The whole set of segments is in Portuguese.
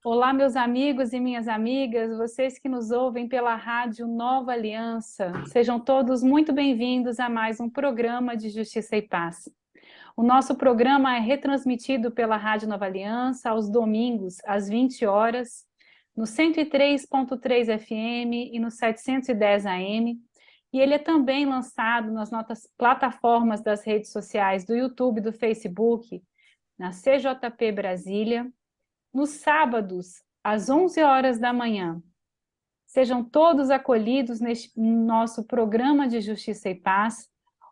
Olá, meus amigos e minhas amigas, vocês que nos ouvem pela Rádio Nova Aliança, sejam todos muito bem-vindos a mais um programa de Justiça e Paz. O nosso programa é retransmitido pela Rádio Nova Aliança aos domingos, às 20 horas, no 103.3 FM e no 710 AM, e ele é também lançado nas nossas plataformas das redes sociais do YouTube e do Facebook, na CJP Brasília, nos sábados, às 11 horas da manhã. Sejam todos acolhidos neste nosso programa de Justiça e Paz.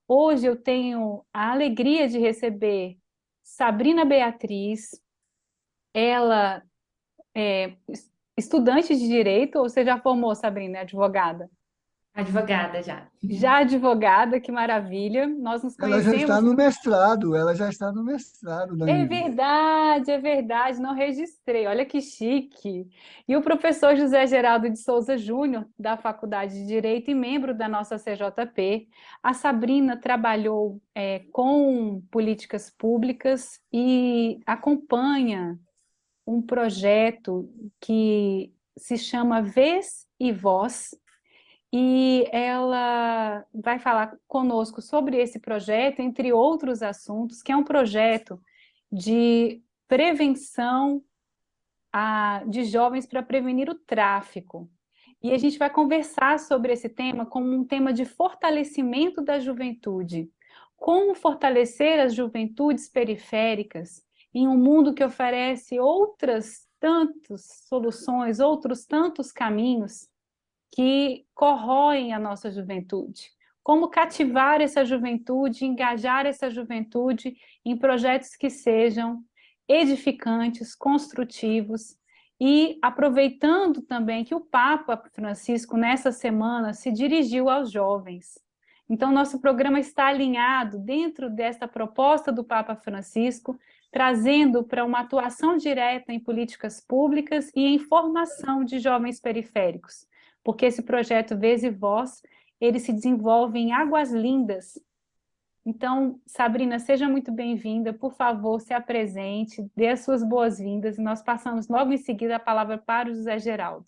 Hoje eu tenho a alegria de receber Sabrina Beatriz. Ela é estudante de Direito, ou você já formou, Sabrina, advogada? Advogada já. Já advogada, que maravilha. Nós nos Ela já está conhecemos. no mestrado, ela já está no mestrado da Anvisa. É verdade, não registrei, olha que chique. E o professor José Geraldo de Souza Júnior, da Faculdade de Direito e membro da nossa CJP, a Sabrina trabalhou com políticas públicas e acompanha um projeto que se chama Vez e Voz, e ela vai falar conosco sobre esse projeto, entre outros assuntos, que é um projeto de prevenção de jovens para prevenir o tráfico. E a gente vai conversar sobre esse tema como um tema de fortalecimento da juventude. Como fortalecer as juventudes periféricas em um mundo que oferece outras tantas soluções, outros tantos caminhos que corroem a nossa juventude. Como cativar essa juventude, engajar essa juventude em projetos que sejam edificantes, construtivos, e aproveitando também que o Papa Francisco, nessa semana, se dirigiu aos jovens. Então, nosso programa está alinhado dentro desta proposta do Papa Francisco, trazendo para uma atuação direta em políticas públicas e em formação de jovens periféricos, porque esse projeto Vez e Voz, ele se desenvolve em Águas Lindas. Então, Sabrina, seja muito bem-vinda, por favor, se apresente, dê as suas boas-vindas, e nós passamos logo em seguida a palavra para o José Geraldo.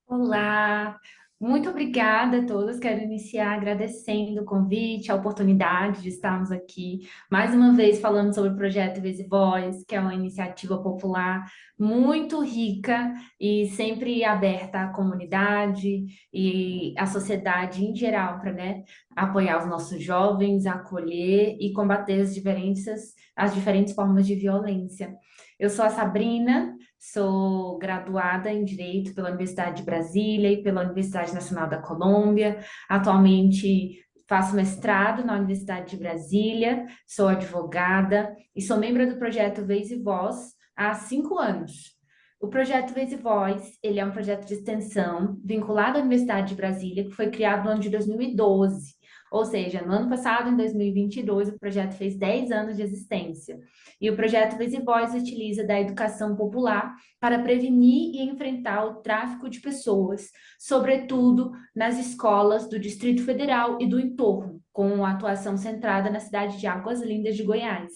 Olá, muito obrigada a todos. Quero iniciar agradecendo o convite, a oportunidade de estarmos aqui mais uma vez falando sobre o projeto Vez e Voz, que é uma iniciativa popular muito rica e sempre aberta à comunidade e à sociedade em geral, para, apoiar os nossos jovens, acolher e combater as diferentes formas de violência. Eu sou a Sabrina. Sou graduada em Direito pela Universidade de Brasília e pela Universidade Nacional da Colômbia. Atualmente faço mestrado na Universidade de Brasília, sou advogada e sou membro do projeto Vez e Voz há 5 anos. O projeto Vez e Voz, ele é um projeto de extensão vinculado à Universidade de Brasília, que foi criado no ano de 2012. Ou seja, no ano passado, em 2022, o projeto fez 10 anos de existência. E o projeto Vez e Voz utiliza da educação popular para prevenir e enfrentar o tráfico de pessoas, sobretudo nas escolas do Distrito Federal e do entorno, com a atuação centrada na cidade de Águas Lindas de Goiás.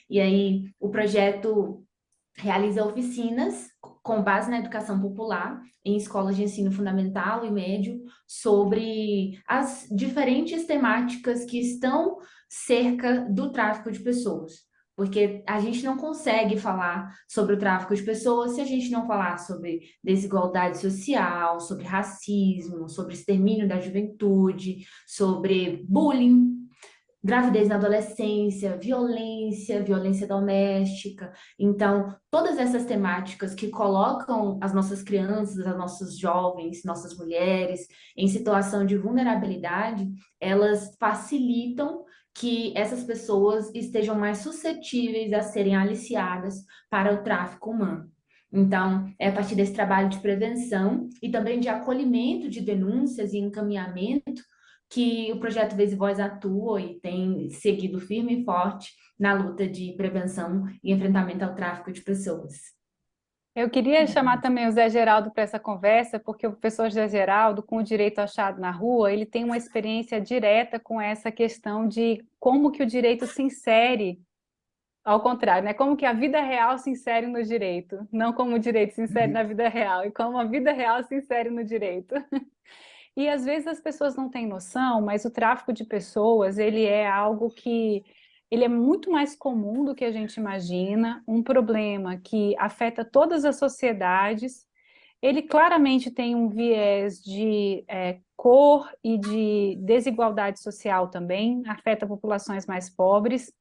E aí, o projeto realiza oficinas com base na educação popular em escolas de ensino fundamental e médio sobre as diferentes temáticas que estão cerca do tráfico de pessoas. Porque a gente não consegue falar sobre o tráfico de pessoas se a gente não falar sobre desigualdade social, sobre racismo, sobre extermínio da juventude, sobre bullying, gravidez na adolescência, violência, violência doméstica. Então, todas essas temáticas que colocam as nossas crianças, as nossos jovens, nossas mulheres em situação de vulnerabilidade, elas facilitam que essas pessoas estejam mais suscetíveis a serem aliciadas para o tráfico humano. Então, é a partir desse trabalho de prevenção e também de acolhimento de denúncias e encaminhamento que o projeto Vez e Voz atua e tem seguido firme e forte na luta de prevenção e enfrentamento ao tráfico de pessoas. Eu queria chamar também o Zé Geraldo para essa conversa, porque o professor Zé Geraldo, com o direito achado na rua, ele tem uma experiência direta com essa questão de como que o direito se insere ao contrário, né? Como que a vida real se insere no direito, não como o direito se insere na vida real, e como a vida real se insere no direito. E às vezes as pessoas não têm noção, mas o tráfico de pessoas, ele é algo que ele é muito mais comum do que a gente imagina, um problema que afeta todas as sociedades. Ele claramente tem um viés de cor e de desigualdade social também, afeta populações mais pobres,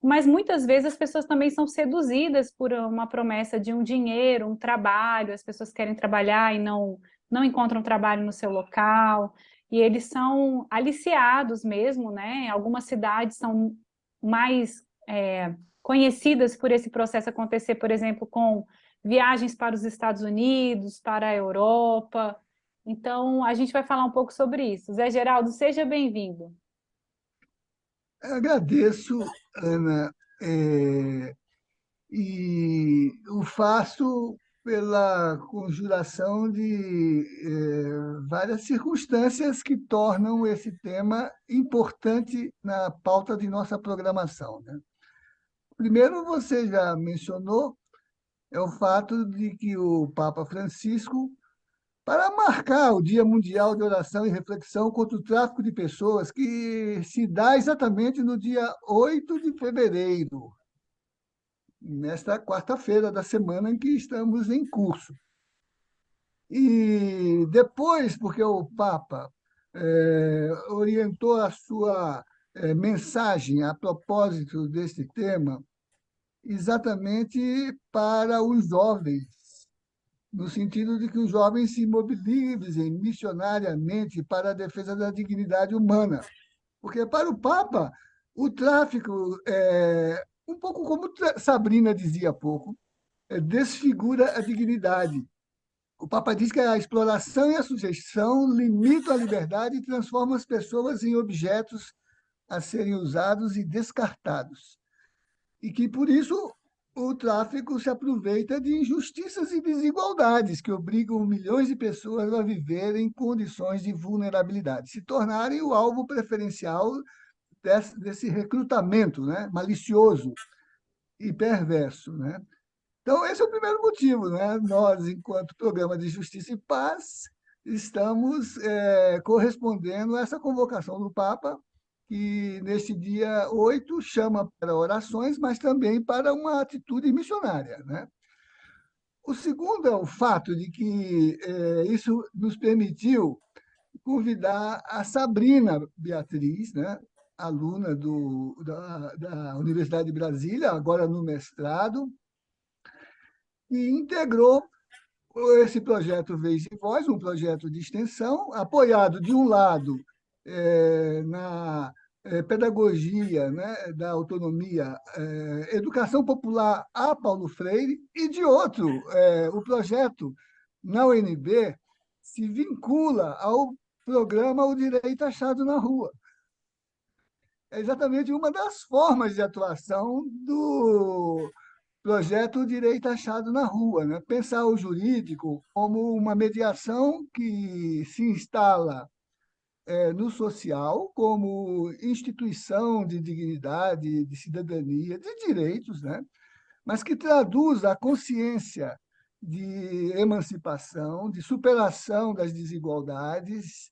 mas muitas vezes as pessoas também são seduzidas por uma promessa de um dinheiro, um trabalho, as pessoas querem trabalhar e não encontram trabalho no seu local, e eles são aliciados mesmo, né? Algumas cidades são mais conhecidas por esse processo acontecer, por exemplo, com viagens para os Estados Unidos, para a Europa. Então, a gente vai falar um pouco sobre isso. Zé Geraldo, seja bem-vindo. Agradeço, Ana, e o faço pela conjuração de várias circunstâncias que tornam esse tema importante na pauta de nossa programação, né? Primeiro, você já mencionou, é o fato de que o Papa Francisco, para marcar o Dia Mundial de Oração e Reflexão contra o Tráfico de Pessoas, que se dá exatamente no dia 8 de fevereiro, nesta quarta-feira da semana em que estamos em curso. E depois, porque o Papa orientou a sua mensagem a propósito desse tema, exatamente para os jovens, no sentido de que os jovens se mobilizem missionariamente para a defesa da dignidade humana. Porque, para o Papa, o tráfico, um pouco como Sabrina dizia há pouco, desfigura a dignidade. O Papa diz que a exploração e a sujeição limitam a liberdade e transformam as pessoas em objetos a serem usados e descartados. E que, por isso, o tráfico se aproveita de injustiças e desigualdades que obrigam milhões de pessoas a viver em condições de vulnerabilidade, se tornarem o alvo preferencial desse recrutamento, né, malicioso e perverso, né? Então, esse é o primeiro motivo, né? Nós, enquanto Programa de Justiça e Paz, estamos correspondendo a essa convocação do Papa, que neste dia 8 chama para orações, mas também para uma atitude missionária, né? O segundo é o fato de que isso nos permitiu convidar a Sabrina Beatriz, né, aluna da Universidade de Brasília, agora no mestrado, e integrou esse projeto Vez e Voz, um projeto de extensão, apoiado, de um lado, na pedagogia, né, da autonomia, educação popular a Paulo Freire, e, de outro, o projeto na UNB se vincula ao programa O Direito Achado na Rua. É exatamente uma das formas de atuação do projeto Direito Achado na Rua, né? Pensar o jurídico como uma mediação que se instala no social como instituição de dignidade, de cidadania, de direitos, né? Mas que traduz a consciência de emancipação, de superação das desigualdades,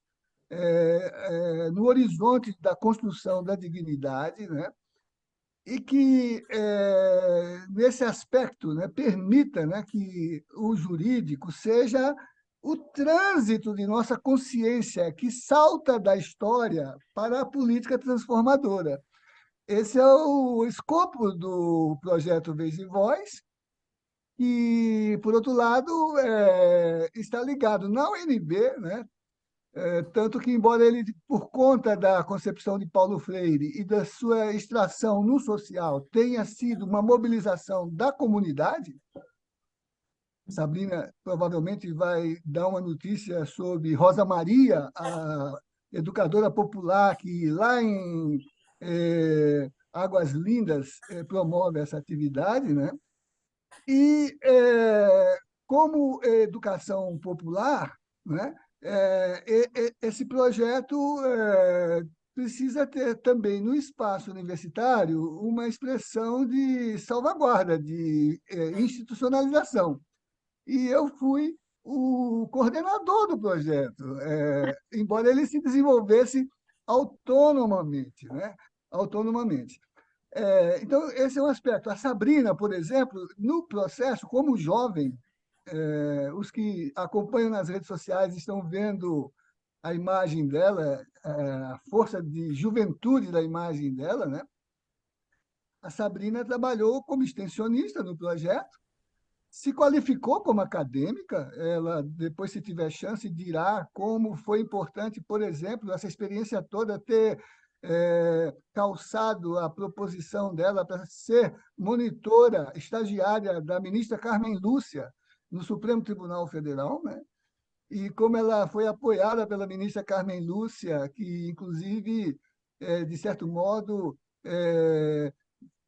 no horizonte da construção da dignidade, né? E que, nesse aspecto, né, permita, né, que o jurídico seja o trânsito de nossa consciência que salta da história para a política transformadora. Esse é o escopo do projeto Vez e Voz, e, por outro lado, está ligado na UNB, né? Tanto que, embora ele, por conta da concepção de Paulo Freire e da sua extração no social, tenha sido uma mobilização da comunidade, Sabrina provavelmente vai dar uma notícia sobre Rosa Maria, a educadora popular que lá em Águas Lindas promove essa atividade, né? E, como educação popular, né, esse projeto precisa ter também no espaço universitário uma expressão de salvaguarda, de institucionalização. E eu fui o coordenador do projeto, embora ele se desenvolvesse autonomamente, né? Autonomamente. Então, esse é um aspecto. A Sabrina, por exemplo, no processo, como jovem, os que acompanham nas redes sociais estão vendo a imagem dela, a força de juventude da imagem dela, né? A Sabrina trabalhou como extensionista no projeto, se qualificou como acadêmica, ela depois, se tiver chance, dirá como foi importante, por exemplo, essa experiência toda ter calçado a proposição dela para ser monitora estagiária da ministra Carmen Lúcia no Supremo Tribunal Federal, né? E como ela foi apoiada pela ministra Carmen Lúcia, que, inclusive, de certo modo,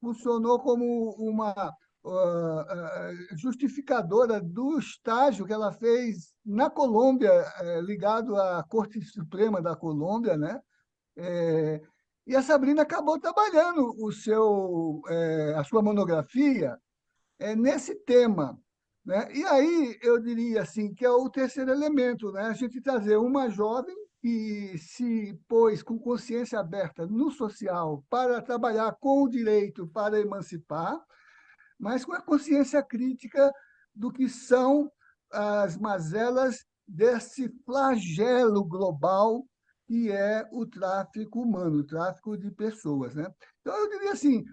funcionou como uma justificadora do estágio que ela fez na Colômbia, ligado à Corte Suprema da Colômbia, né? E a Sabrina acabou trabalhando a sua monografia nesse tema, né? E aí eu diria assim que é o terceiro elemento, né? A gente trazer uma jovem que se pôs com consciência aberta no social para trabalhar com o direito para emancipar, mas com a consciência crítica do que são as mazelas desse flagelo global que é o tráfico humano, o tráfico de pessoas, né? Então, eu diria assim,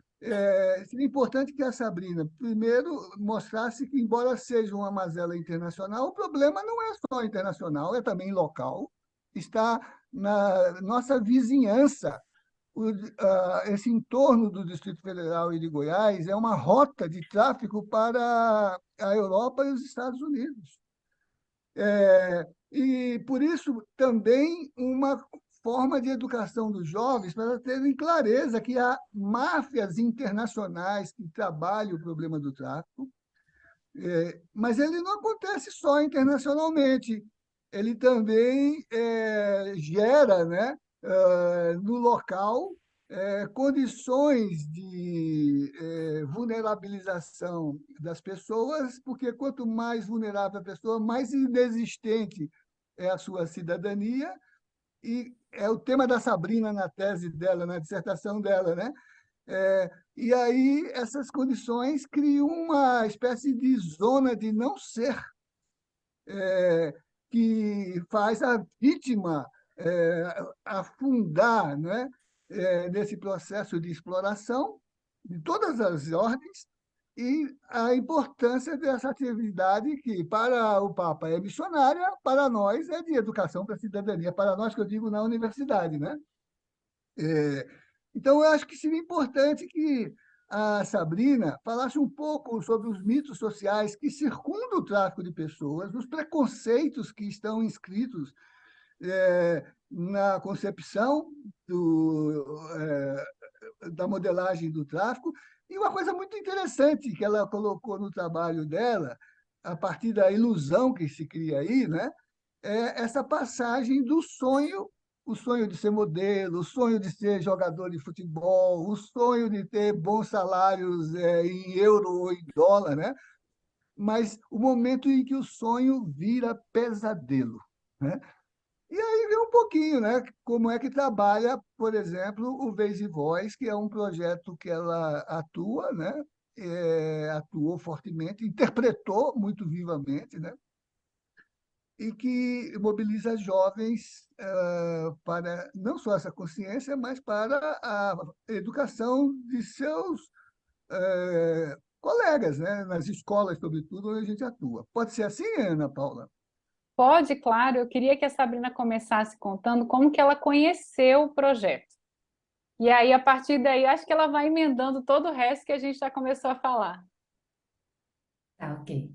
seria importante que a Sabrina, primeiro, mostrasse que, embora seja uma mazela internacional, o problema não é só internacional, é também local, está na nossa vizinhança. Esse entorno do Distrito Federal e de Goiás é uma rota de tráfico para a Europa e os Estados Unidos. E, por isso, também uma forma de educação dos jovens para terem clareza que há máfias internacionais que trabalham o problema do tráfico, mas ele não acontece só internacionalmente, ele também gera, né, no local condições de vulnerabilização das pessoas, porque quanto mais vulnerável a pessoa, mais inexistente é a sua cidadania, e é o tema da Sabrina na tese dela, na dissertação dela, né? E aí essas condições criam uma espécie de zona de não ser, que faz a vítima afundar, né, nesse processo de exploração de todas as ordens, e a importância dessa atividade que, para o Papa, é missionária, para nós é de educação para a cidadania, para nós, que eu digo, na universidade, né? Então, eu acho que seria importante que a Sabrina falasse um pouco sobre os mitos sociais que circundam o tráfico de pessoas, os preconceitos que estão inscritos na concepção da modelagem do tráfico. E uma coisa muito interessante que ela colocou no trabalho dela, a partir da ilusão que se cria aí, né, é essa passagem do sonho, o sonho de ser modelo, o sonho de ser jogador de futebol, o sonho de ter bons salários em euro ou em dólar, né? Mas o momento em que o sonho vira pesadelo, né? E aí vem um pouquinho, né? Como é que trabalha, por exemplo, o Vez e Voz, que é um projeto que ela atua, né? Atuou fortemente, interpretou muito vivamente, né? E que mobiliza jovens para não só essa consciência, mas para a educação de seus colegas, né? Nas escolas, sobretudo, onde a gente atua. Pode ser assim, Ana Paula? Pode, claro. Eu queria que a Sabrina começasse contando como que ela conheceu o projeto. E aí, a partir daí, acho que ela vai emendando todo o resto que a gente já começou a falar. Tá, ok.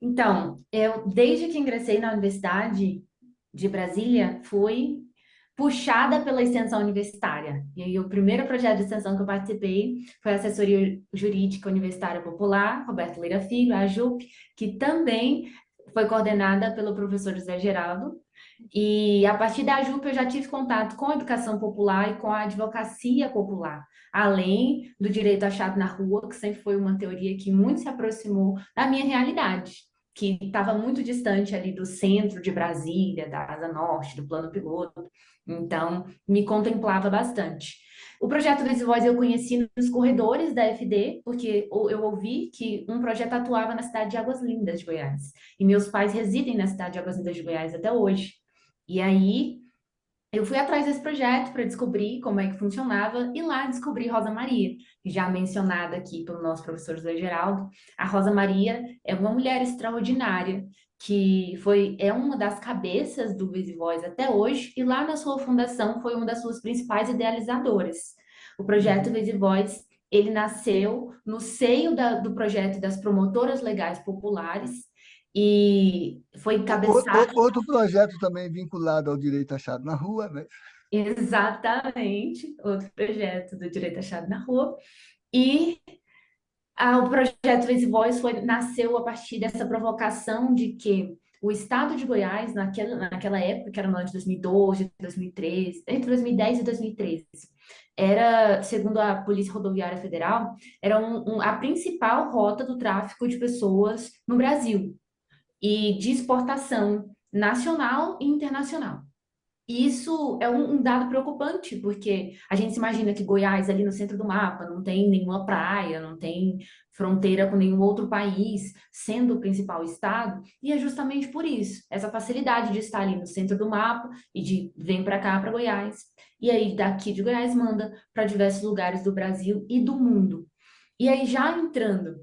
Então, eu, desde que ingressei na Universidade de Brasília, fui puxada pela extensão universitária. E aí, o primeiro projeto de extensão que eu participei foi a Assessoria Jurídica Universitária Popular, Roberto Leira Filho, a AJUP, que também foi coordenada pelo professor José Geraldo. E a partir da JUP eu já tive contato com a educação popular e com a advocacia popular, além do direito achado na rua, que sempre foi uma teoria que muito se aproximou da minha realidade, que estava muito distante ali do centro de Brasília, da Asa Norte, do Plano Piloto. Então, me contemplava bastante. O projeto Vez e Voz eu conheci nos corredores da FD, porque eu ouvi que um projeto atuava na cidade de Águas Lindas de Goiás. E meus pais residem na cidade de Águas Lindas de Goiás até hoje. E aí eu fui atrás desse projeto para descobrir como é que funcionava e lá descobri Rosa Maria, já mencionada aqui pelo nosso professor José Geraldo. A Rosa Maria é uma mulher extraordinária que é uma das cabeças do Vez e Voz até hoje e lá na sua fundação foi uma das suas principais idealizadoras. O projeto Vez e Voz, ele nasceu no seio do projeto das promotoras legais populares e foi encabeçado. Outro projeto também vinculado ao direito achado na rua, né? Exatamente, outro projeto do Direito Achado na Rua. E o projeto Vez e Voz nasceu a partir dessa provocação de que o Estado de Goiás, naquela época, que era no ano de 2012, 2013, entre 2010 e 2013, era, segundo a Polícia Rodoviária Federal, era a principal rota do tráfico de pessoas no Brasil e de exportação nacional e internacional. E isso é um dado preocupante, porque a gente se imagina que Goiás, ali no centro do mapa, não tem nenhuma praia, não tem fronteira com nenhum outro país, sendo o principal estado, e é justamente por isso, essa facilidade de estar ali no centro do mapa e de vem para cá, para Goiás, e aí daqui de Goiás manda para diversos lugares do Brasil e do mundo. E aí, já entrando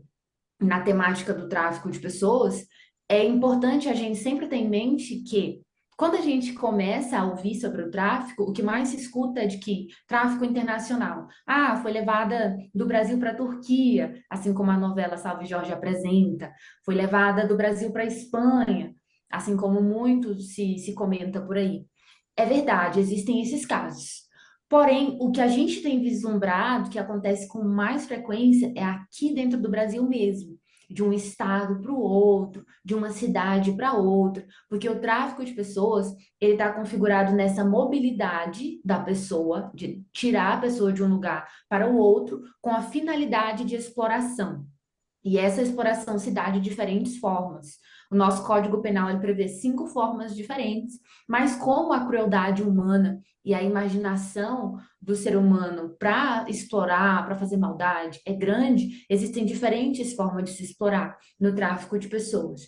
na temática do tráfico de pessoas, é importante a gente sempre ter em mente que quando a gente começa a ouvir sobre o tráfico, o que mais se escuta é de que tráfico internacional. Ah, foi levada do Brasil para a Turquia, assim como a novela Salve Jorge apresenta. Foi levada do Brasil para a Espanha, assim como muito se comenta por aí. É verdade, existem esses casos. Porém, o que a gente tem vislumbrado, que acontece com mais frequência, é aqui dentro do Brasil mesmo, de um estado para o outro, de uma cidade para outra, porque o tráfico de pessoas, ele está configurado nessa mobilidade da pessoa, de tirar a pessoa de um lugar para o outro, com a finalidade de exploração. E essa exploração se dá de diferentes formas. O nosso Código Penal ele prevê 5 formas diferentes, mas como a crueldade humana e a imaginação do ser humano para explorar, para fazer maldade é grande, existem diferentes formas de se explorar no tráfico de pessoas.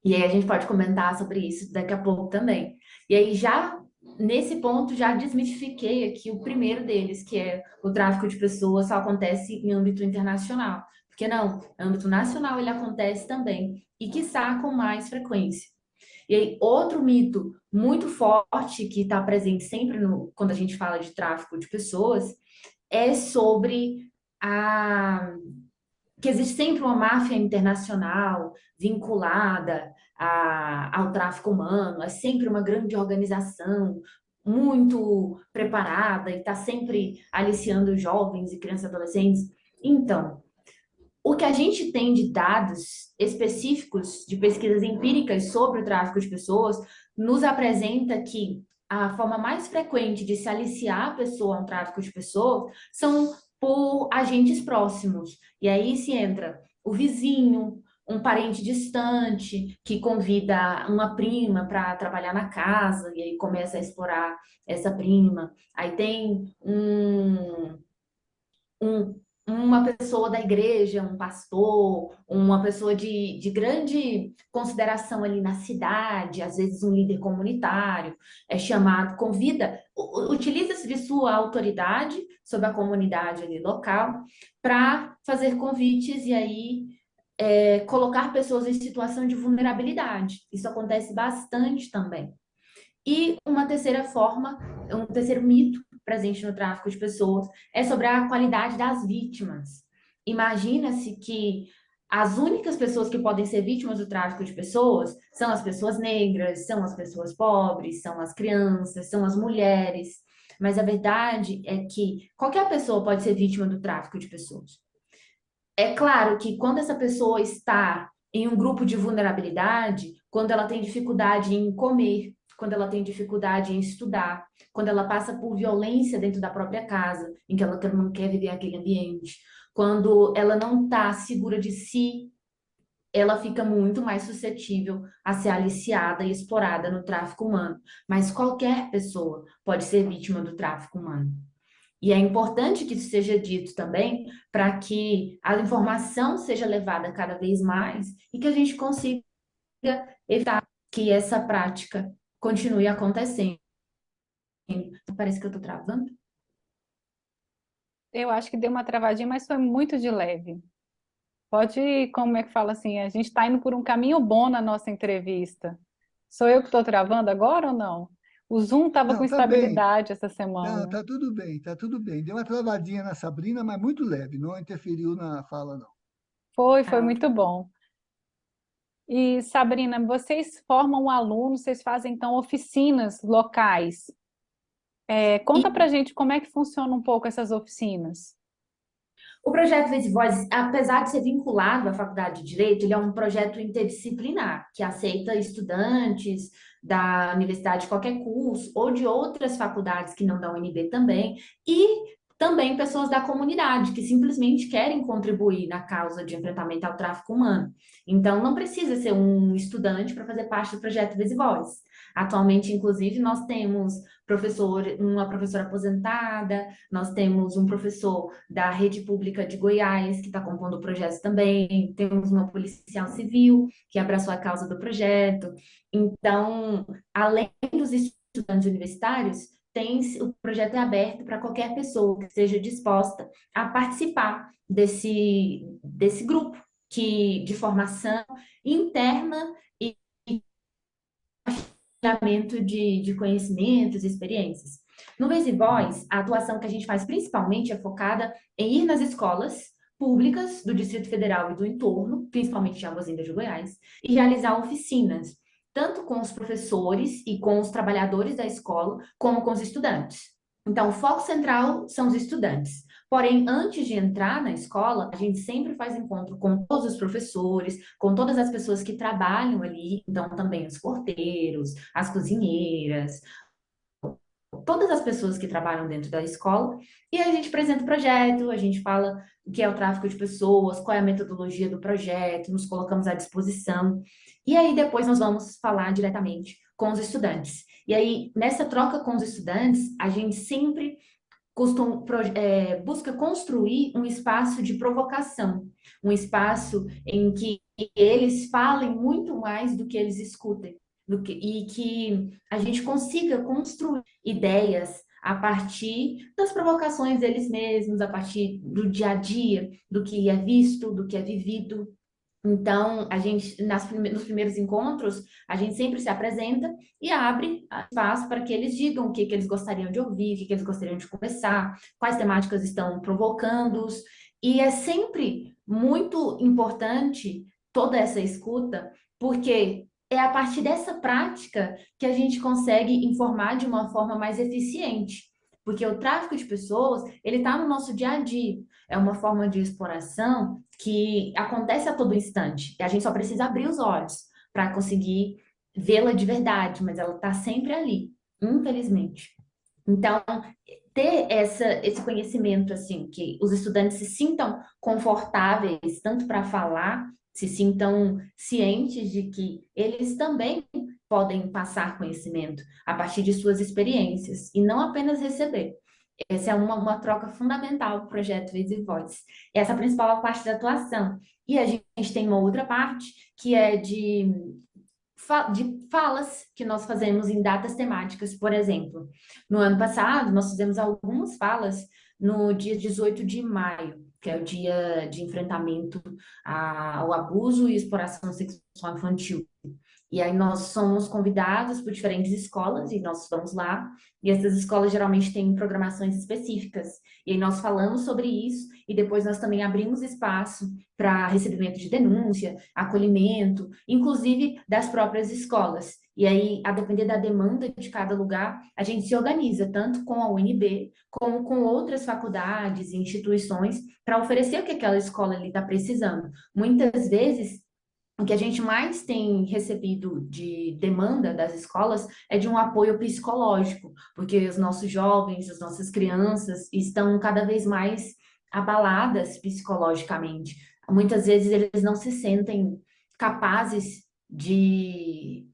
E aí a gente pode comentar sobre isso daqui a pouco também. E aí já nesse ponto já desmistifiquei aqui o primeiro deles, que é o tráfico de pessoas só acontece em âmbito internacional. Porque não, no âmbito nacional ele acontece também, e quiçá com mais frequência. E aí, outro mito muito forte que está presente sempre quando a gente fala de tráfico de pessoas é sobre que existe sempre uma máfia internacional vinculada ao tráfico humano, é sempre uma grande organização muito preparada e está sempre aliciando jovens e crianças e adolescentes. Então, o que a gente tem de dados específicos de pesquisas empíricas sobre o tráfico de pessoas nos apresenta que a forma mais frequente de se aliciar a pessoa a um tráfico de pessoas são por agentes próximos. E aí se entra o vizinho, um parente distante que convida uma prima para trabalhar na casa e aí começa a explorar essa prima. Aí tem uma pessoa da igreja, um pastor, uma pessoa de grande consideração ali na cidade, às vezes um líder comunitário, é chamado, convida, utiliza-se de sua autoridade sobre a comunidade ali local para fazer convites e aí colocar pessoas em situação de vulnerabilidade. Isso acontece bastante também. E uma terceira forma, um terceiro mito presente no tráfico de pessoas é sobre a qualidade das vítimas. Imagina-se que as únicas pessoas que podem ser vítimas do tráfico de pessoas são as pessoas negras, são as pessoas pobres, são as crianças, são as mulheres. Mas a verdade é que qualquer pessoa pode ser vítima do tráfico de pessoas. É claro que quando essa pessoa está em um grupo de vulnerabilidade, quando ela tem dificuldade em comer, quando ela tem dificuldade em estudar, quando ela passa por violência dentro da própria casa, em que ela não quer viver aquele ambiente, quando ela não está segura de si, ela fica muito mais suscetível a ser aliciada e explorada no tráfico humano. Mas qualquer pessoa pode ser vítima do tráfico humano. E é importante que isso seja dito também, para que a informação seja levada cada vez mais e que a gente consiga evitar que essa prática continue acontecendo. Parece que eu estou travando. Eu acho que deu uma travadinha, mas foi muito de leve. Pode, como é que fala assim, a gente está indo por um caminho bom na nossa entrevista. Sou eu que estou travando agora ou não? O Zoom estava com Não, tá bem. estabilidade essa Não, semana. tá tudo bem, tá tudo bem. Deu uma travadinha na Sabrina, mas muito leve, não interferiu na fala, não. Foi Ah, muito bom. E, Sabrina, vocês formam alunos, vocês fazem então oficinas locais. Conta pra gente como é que funciona um pouco essas oficinas. o projeto Vez e Voz, apesar de ser vinculado à Faculdade de Direito, ele é um projeto interdisciplinar, que aceita estudantes da universidade de qualquer curso, ou de outras faculdades que não da UNB também, e também pessoas da comunidade, que simplesmente querem contribuir na causa de enfrentamento ao tráfico humano. Então, não precisa ser um estudante para fazer parte do projeto Vez e Voz. Atualmente, inclusive, nós temos uma professora aposentada, nós temos um professor da rede pública de Goiás, que está compondo o projeto também, temos uma policial civil que abraçou a causa do projeto. Então, além dos estudantes universitários, o projeto é aberto para qualquer pessoa que esteja disposta a participar desse grupo de formação interna e compartilhamento de conhecimentos e experiências. No Vez e Voz, a atuação que a gente faz principalmente é focada em ir nas escolas públicas do Distrito Federal e do entorno, principalmente de Águas-Lindas de Goiás, e realizar oficinas, tanto com os professores e com os trabalhadores da escola, como com os estudantes. Então, o foco central são os estudantes. Porém, antes de entrar na escola, a gente sempre faz encontro com todos os professores, com todas as pessoas que trabalham ali, então também os porteiros, as cozinheiras, todas as pessoas que trabalham dentro da escola, e aí a gente apresenta o projeto, a gente fala o que é o tráfico de pessoas, qual é a metodologia do projeto, nos colocamos à disposição, e aí depois nós vamos falar diretamente com os estudantes. E aí, nessa troca com os estudantes, a gente sempre busca construir um espaço de provocação, um espaço em que eles falem muito mais do que eles escutem, e que a gente consiga construir ideias a partir das provocações deles mesmos, a partir do dia a dia, do que é visto, do que é vivido. Então, a gente, nos primeiros encontros, a gente sempre se apresenta e abre espaço para que eles digam o que eles gostariam de ouvir, o que eles gostariam de conversar, quais temáticas estão provocando-os. E é sempre muito importante toda essa escuta, porque é a partir dessa prática que a gente consegue informar de uma forma mais eficiente. Porque o tráfico de pessoas, ele está no nosso dia a dia. É uma forma de exploração que acontece a todo instante. E a gente só precisa abrir os olhos para conseguir vê-la de verdade, mas ela está sempre ali, infelizmente. Então, ter esse conhecimento, assim, que os estudantes se sintam confortáveis tanto para falar, se sintam cientes de que eles também podem passar conhecimento a partir de suas experiências e não apenas receber. Essa é uma troca fundamental do projeto Vez e Voz. Essa é a principal parte da atuação. E a gente tem uma outra parte que é de falas que nós fazemos em datas temáticas. Por exemplo, no ano passado, nós fizemos algumas falas no dia 18 de maio, que é o dia de enfrentamento ao abuso e exploração sexual infantil. E aí nós somos convidados por diferentes escolas e nós vamos lá, e essas escolas geralmente têm programações específicas. E aí nós falamos sobre isso e depois nós também abrimos espaço para recebimento de denúncia, acolhimento, inclusive das próprias escolas. E aí, a depender da demanda de cada lugar, a gente se organiza tanto com a UNB como com outras faculdades e instituições para oferecer o que aquela escola ali está precisando. Muitas vezes o que a gente mais tem recebido de demanda das escolas é de um apoio psicológico, porque os nossos jovens, as nossas crianças estão cada vez mais abaladas psicologicamente. Muitas vezes eles não se sentem capazes de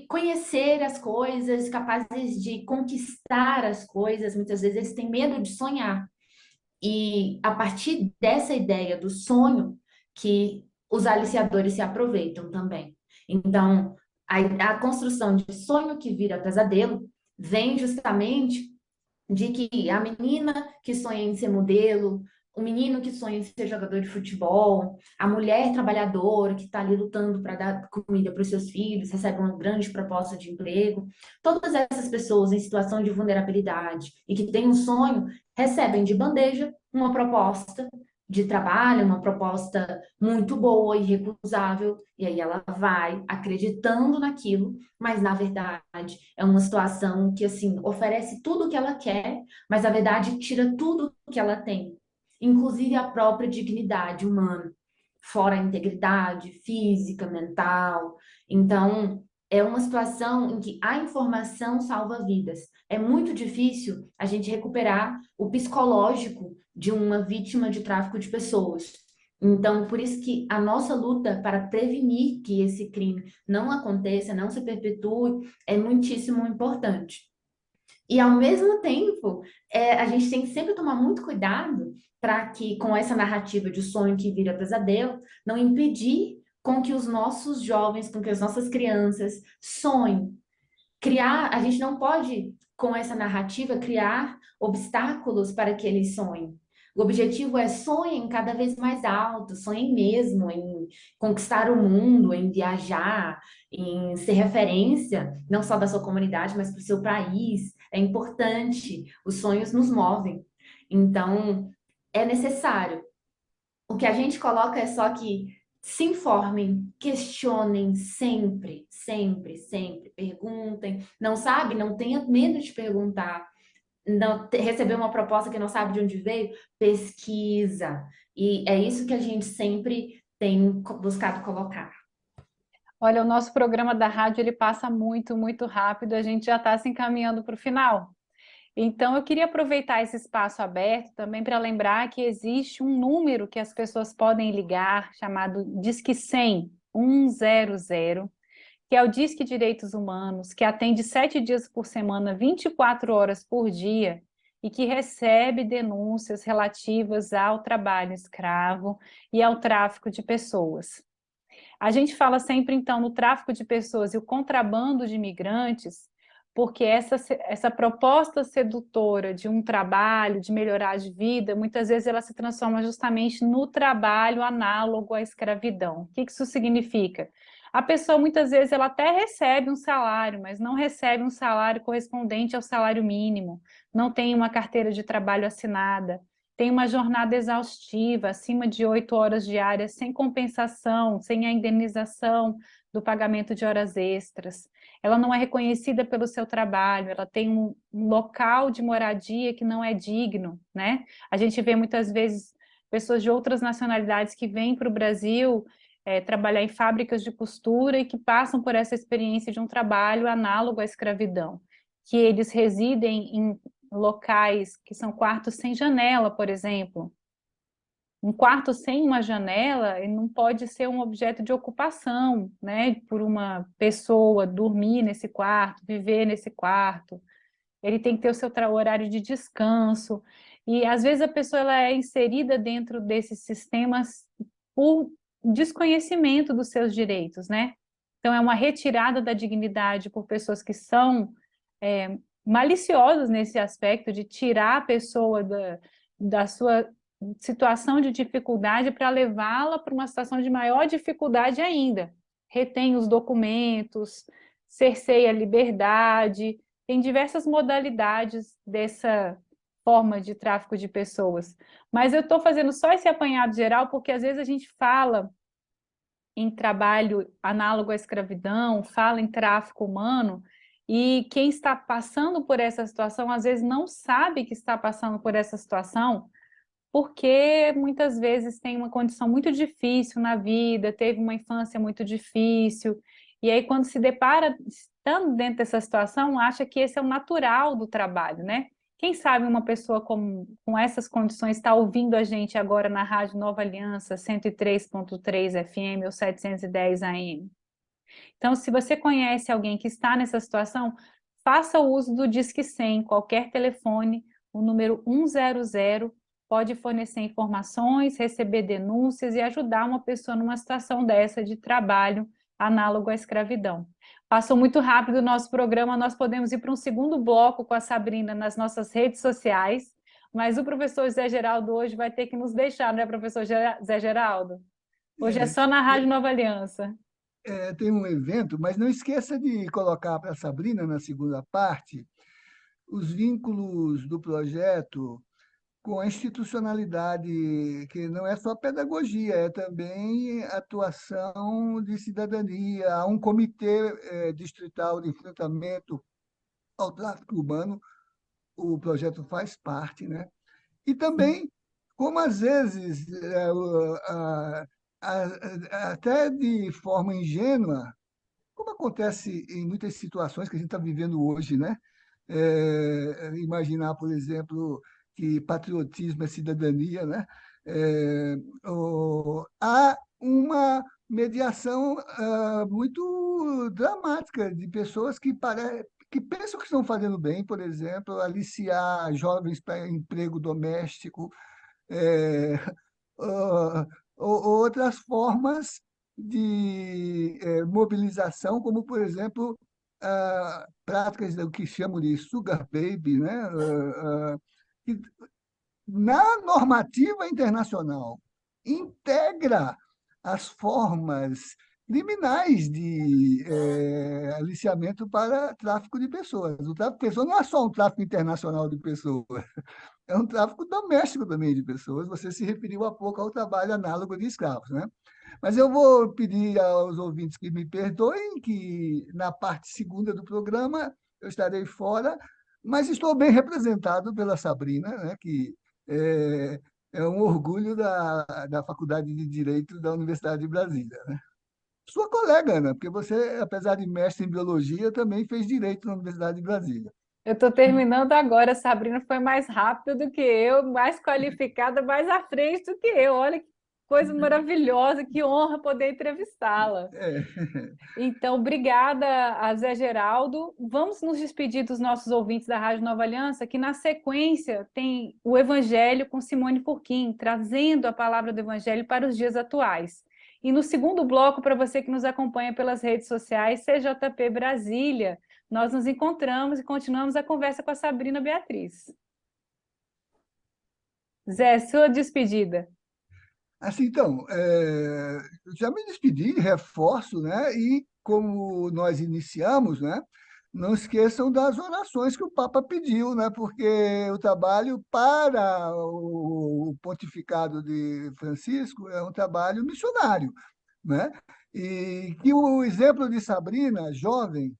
conhecer as coisas, capazes de conquistar as coisas. Muitas vezes eles têm medo de sonhar. E a partir dessa ideia do sonho, que os aliciadores se aproveitam também. Então, a construção de sonho que vira pesadelo vem justamente de que a menina que sonha em ser modelo, o menino que sonha em ser jogador de futebol, a mulher trabalhadora que está ali lutando para dar comida para os seus filhos, recebe uma grande proposta de emprego. Todas essas pessoas em situação de vulnerabilidade e que têm um sonho, recebem de bandeja uma proposta de trabalho, uma proposta muito boa e recusável, e aí ela vai acreditando naquilo, mas na verdade é uma situação que assim oferece tudo o que ela quer, mas na verdade tira tudo o que ela tem, inclusive a própria dignidade humana, fora a integridade física, mental. Então, é uma situação em que a informação salva vidas. É muito difícil a gente recuperar o psicológico de uma vítima de tráfico de pessoas. Então, por isso que a nossa luta para prevenir que esse crime não aconteça, não se perpetue, é muitíssimo importante. E, ao mesmo tempo, a gente tem que sempre tomar muito cuidado para que, com essa narrativa de sonho que vira pesadelo, não impedir com que os nossos jovens, com que as nossas crianças sonhem. A gente não pode, com essa narrativa, criar obstáculos para que eles sonhem. O objetivo é sonhem cada vez mais alto, sonhem mesmo em conquistar o mundo, em viajar, em ser referência, não só da sua comunidade, mas para o seu país. É importante, os sonhos nos movem. Então, é necessário. O que a gente coloca é só que se informem, questionem sempre, sempre, sempre, perguntem. Não sabe? Não tenha medo de perguntar. Não, receber uma proposta que não sabe de onde veio, pesquisa. E é isso que a gente sempre tem buscado colocar. Olha, o nosso programa da rádio ele passa muito, muito rápido, a gente já está se encaminhando para o final. Então, eu queria aproveitar esse espaço aberto também para lembrar que existe um número que as pessoas podem ligar, chamado Disque 100, 100, que é o Disque Direitos Humanos, que atende 7 dias por semana, 24 horas por dia, e que recebe denúncias relativas ao trabalho escravo e ao tráfico de pessoas. A gente fala sempre, então, no tráfico de pessoas e o contrabando de imigrantes, porque essa proposta sedutora de um trabalho, de melhorar de vida, muitas vezes ela se transforma justamente no trabalho análogo à escravidão. O que isso significa? A pessoa, muitas vezes, ela até recebe um salário, mas não recebe um salário correspondente ao salário mínimo, não tem uma carteira de trabalho assinada, tem uma jornada exaustiva, acima de 8 horas diárias, sem compensação, sem a indenização do pagamento de horas extras. Ela não é reconhecida pelo seu trabalho, ela tem um local de moradia que não é digno, né? A gente vê muitas vezes pessoas de outras nacionalidades que vêm para o Brasil trabalhar em fábricas de costura e que passam por essa experiência de um trabalho análogo à escravidão, que eles residem em locais que são quartos sem janela, por exemplo. Um quarto sem uma janela ele não pode ser um objeto de ocupação, né? Por uma pessoa dormir nesse quarto, viver nesse quarto. Ele tem que ter o seu horário de descanso. E, às vezes, a pessoa ela é inserida dentro desses sistemas por desconhecimento dos seus direitos, né? Então, é uma retirada da dignidade por pessoas que são maliciosas nesse aspecto de tirar a pessoa da sua situação de dificuldade para levá-la para uma situação de maior dificuldade ainda. Retém os documentos, cerceia a liberdade, tem diversas modalidades dessa forma de tráfico de pessoas. Mas eu estou fazendo só esse apanhado geral porque às vezes a gente fala em trabalho análogo à escravidão, fala em tráfico humano, e quem está passando por essa situação, às vezes não sabe que está passando por essa situação, porque muitas vezes tem uma condição muito difícil na vida, teve uma infância muito difícil, e aí quando se depara, estando dentro dessa situação, acha que esse é o natural do trabalho, né? Quem sabe uma pessoa com essas condições está ouvindo a gente agora na Rádio Nova Aliança, 103.3 FM ou 710 AM. Então, se você conhece alguém que está nessa situação, faça o uso do Disque 100, qualquer telefone, o número 100, pode fornecer informações, receber denúncias e ajudar uma pessoa numa situação dessa de trabalho análogo à escravidão. Passou muito rápido o nosso programa, nós podemos ir para um segundo bloco com a Sabrina nas nossas redes sociais, mas o professor Zé Geraldo hoje vai ter que nos deixar, não é, professor Zé Geraldo? Hoje é só na Rádio Nova Aliança. Tem um evento, mas não esqueça de colocar para a Sabrina, na segunda parte, os vínculos do projeto com a institucionalidade, que não é só pedagogia, é também atuação de cidadania. Há um comitê distrital de enfrentamento ao tráfico humano, o projeto faz parte, né? E também, como às vezes, até de forma ingênua, como acontece em muitas situações que a gente está vivendo hoje, né? Imaginar, por exemplo, que patriotismo é cidadania, né? Há uma mediação muito dramática de pessoas que pensam que estão fazendo bem, por exemplo, aliciar jovens para emprego doméstico, é, ah, outras formas de mobilização, como, por exemplo, práticas do que chamam de sugar baby, né? Que na normativa internacional integra as formas criminais de aliciamento para tráfico de pessoas. O tráfico de pessoas não é só um tráfico internacional de pessoas, é um tráfico doméstico também de pessoas. Você se referiu há pouco ao trabalho análogo de escravos, né? Mas eu vou pedir aos ouvintes que me perdoem, que na parte segunda do programa eu estarei fora, mas estou bem representado pela Sabrina, né, que é, é um orgulho da Faculdade de Direito da Universidade de Brasília, né? Sua colega, Ana, porque você, apesar de mestre em biologia, também fez direito na Universidade de Brasília. Eu estou terminando agora, a Sabrina foi mais rápida do que eu, mais qualificada, mais à frente do que eu. Olha que coisa maravilhosa, que honra poder entrevistá-la. É. Então, obrigada a Zé Geraldo. Vamos nos despedir dos nossos ouvintes da Rádio Nova Aliança, que na sequência tem o Evangelho com Simone Furquim, trazendo a palavra do Evangelho para os dias atuais. E no segundo bloco, para você que nos acompanha pelas redes sociais, CJP Brasília, nós nos encontramos e continuamos a conversa com a Sabrina Beatriz. Zé, sua despedida. Assim, então, já me despedi, reforço, né? E como nós iniciamos, né? Não esqueçam das orações que o Papa pediu, né? Porque o trabalho para o pontificado de Francisco é um trabalho missionário, né? E que o exemplo de Sabrina, jovem,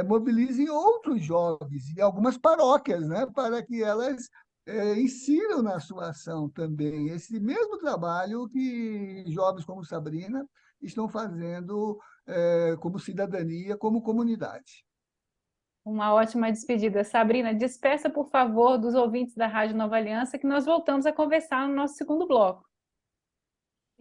mobilizem outros jovens e algumas paróquias, né, para que elas insiram na sua ação também esse mesmo trabalho que jovens como Sabrina estão fazendo como cidadania, como comunidade. Uma ótima despedida. Sabrina, despeça, por favor, dos ouvintes da Rádio Nova Aliança, que nós voltamos a conversar no nosso segundo bloco.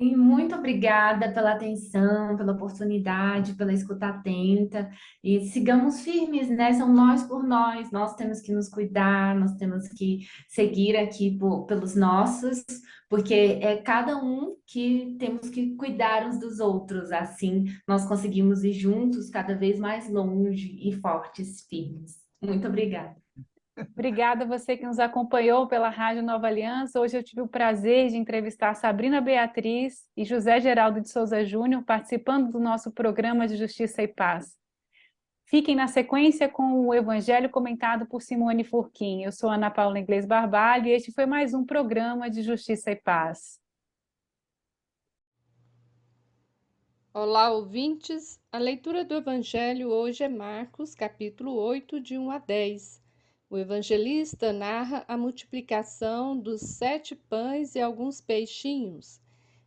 E muito obrigada pela atenção, pela oportunidade, pela escuta atenta. E sigamos firmes, né? São nós por nós temos que nos cuidar, nós temos que seguir aqui pelos nossos, porque é cada um que temos que cuidar uns dos outros. Assim, nós conseguimos ir juntos cada vez mais longe e fortes, firmes. Muito obrigada. Obrigada a você que nos acompanhou pela Rádio Nova Aliança. Hoje eu tive o prazer de entrevistar Sabrina Beatriz e José Geraldo de Souza Júnior, participando do nosso programa de Justiça e Paz. Fiquem na sequência com o Evangelho comentado por Simone Furquim. Eu sou Ana Paula Inglês Barbalho e este foi mais um programa de Justiça e Paz. Olá, ouvintes! A leitura do Evangelho hoje é Marcos, capítulo 8, de 1 a 10. O evangelista narra a multiplicação dos 7 pães e alguns peixinhos.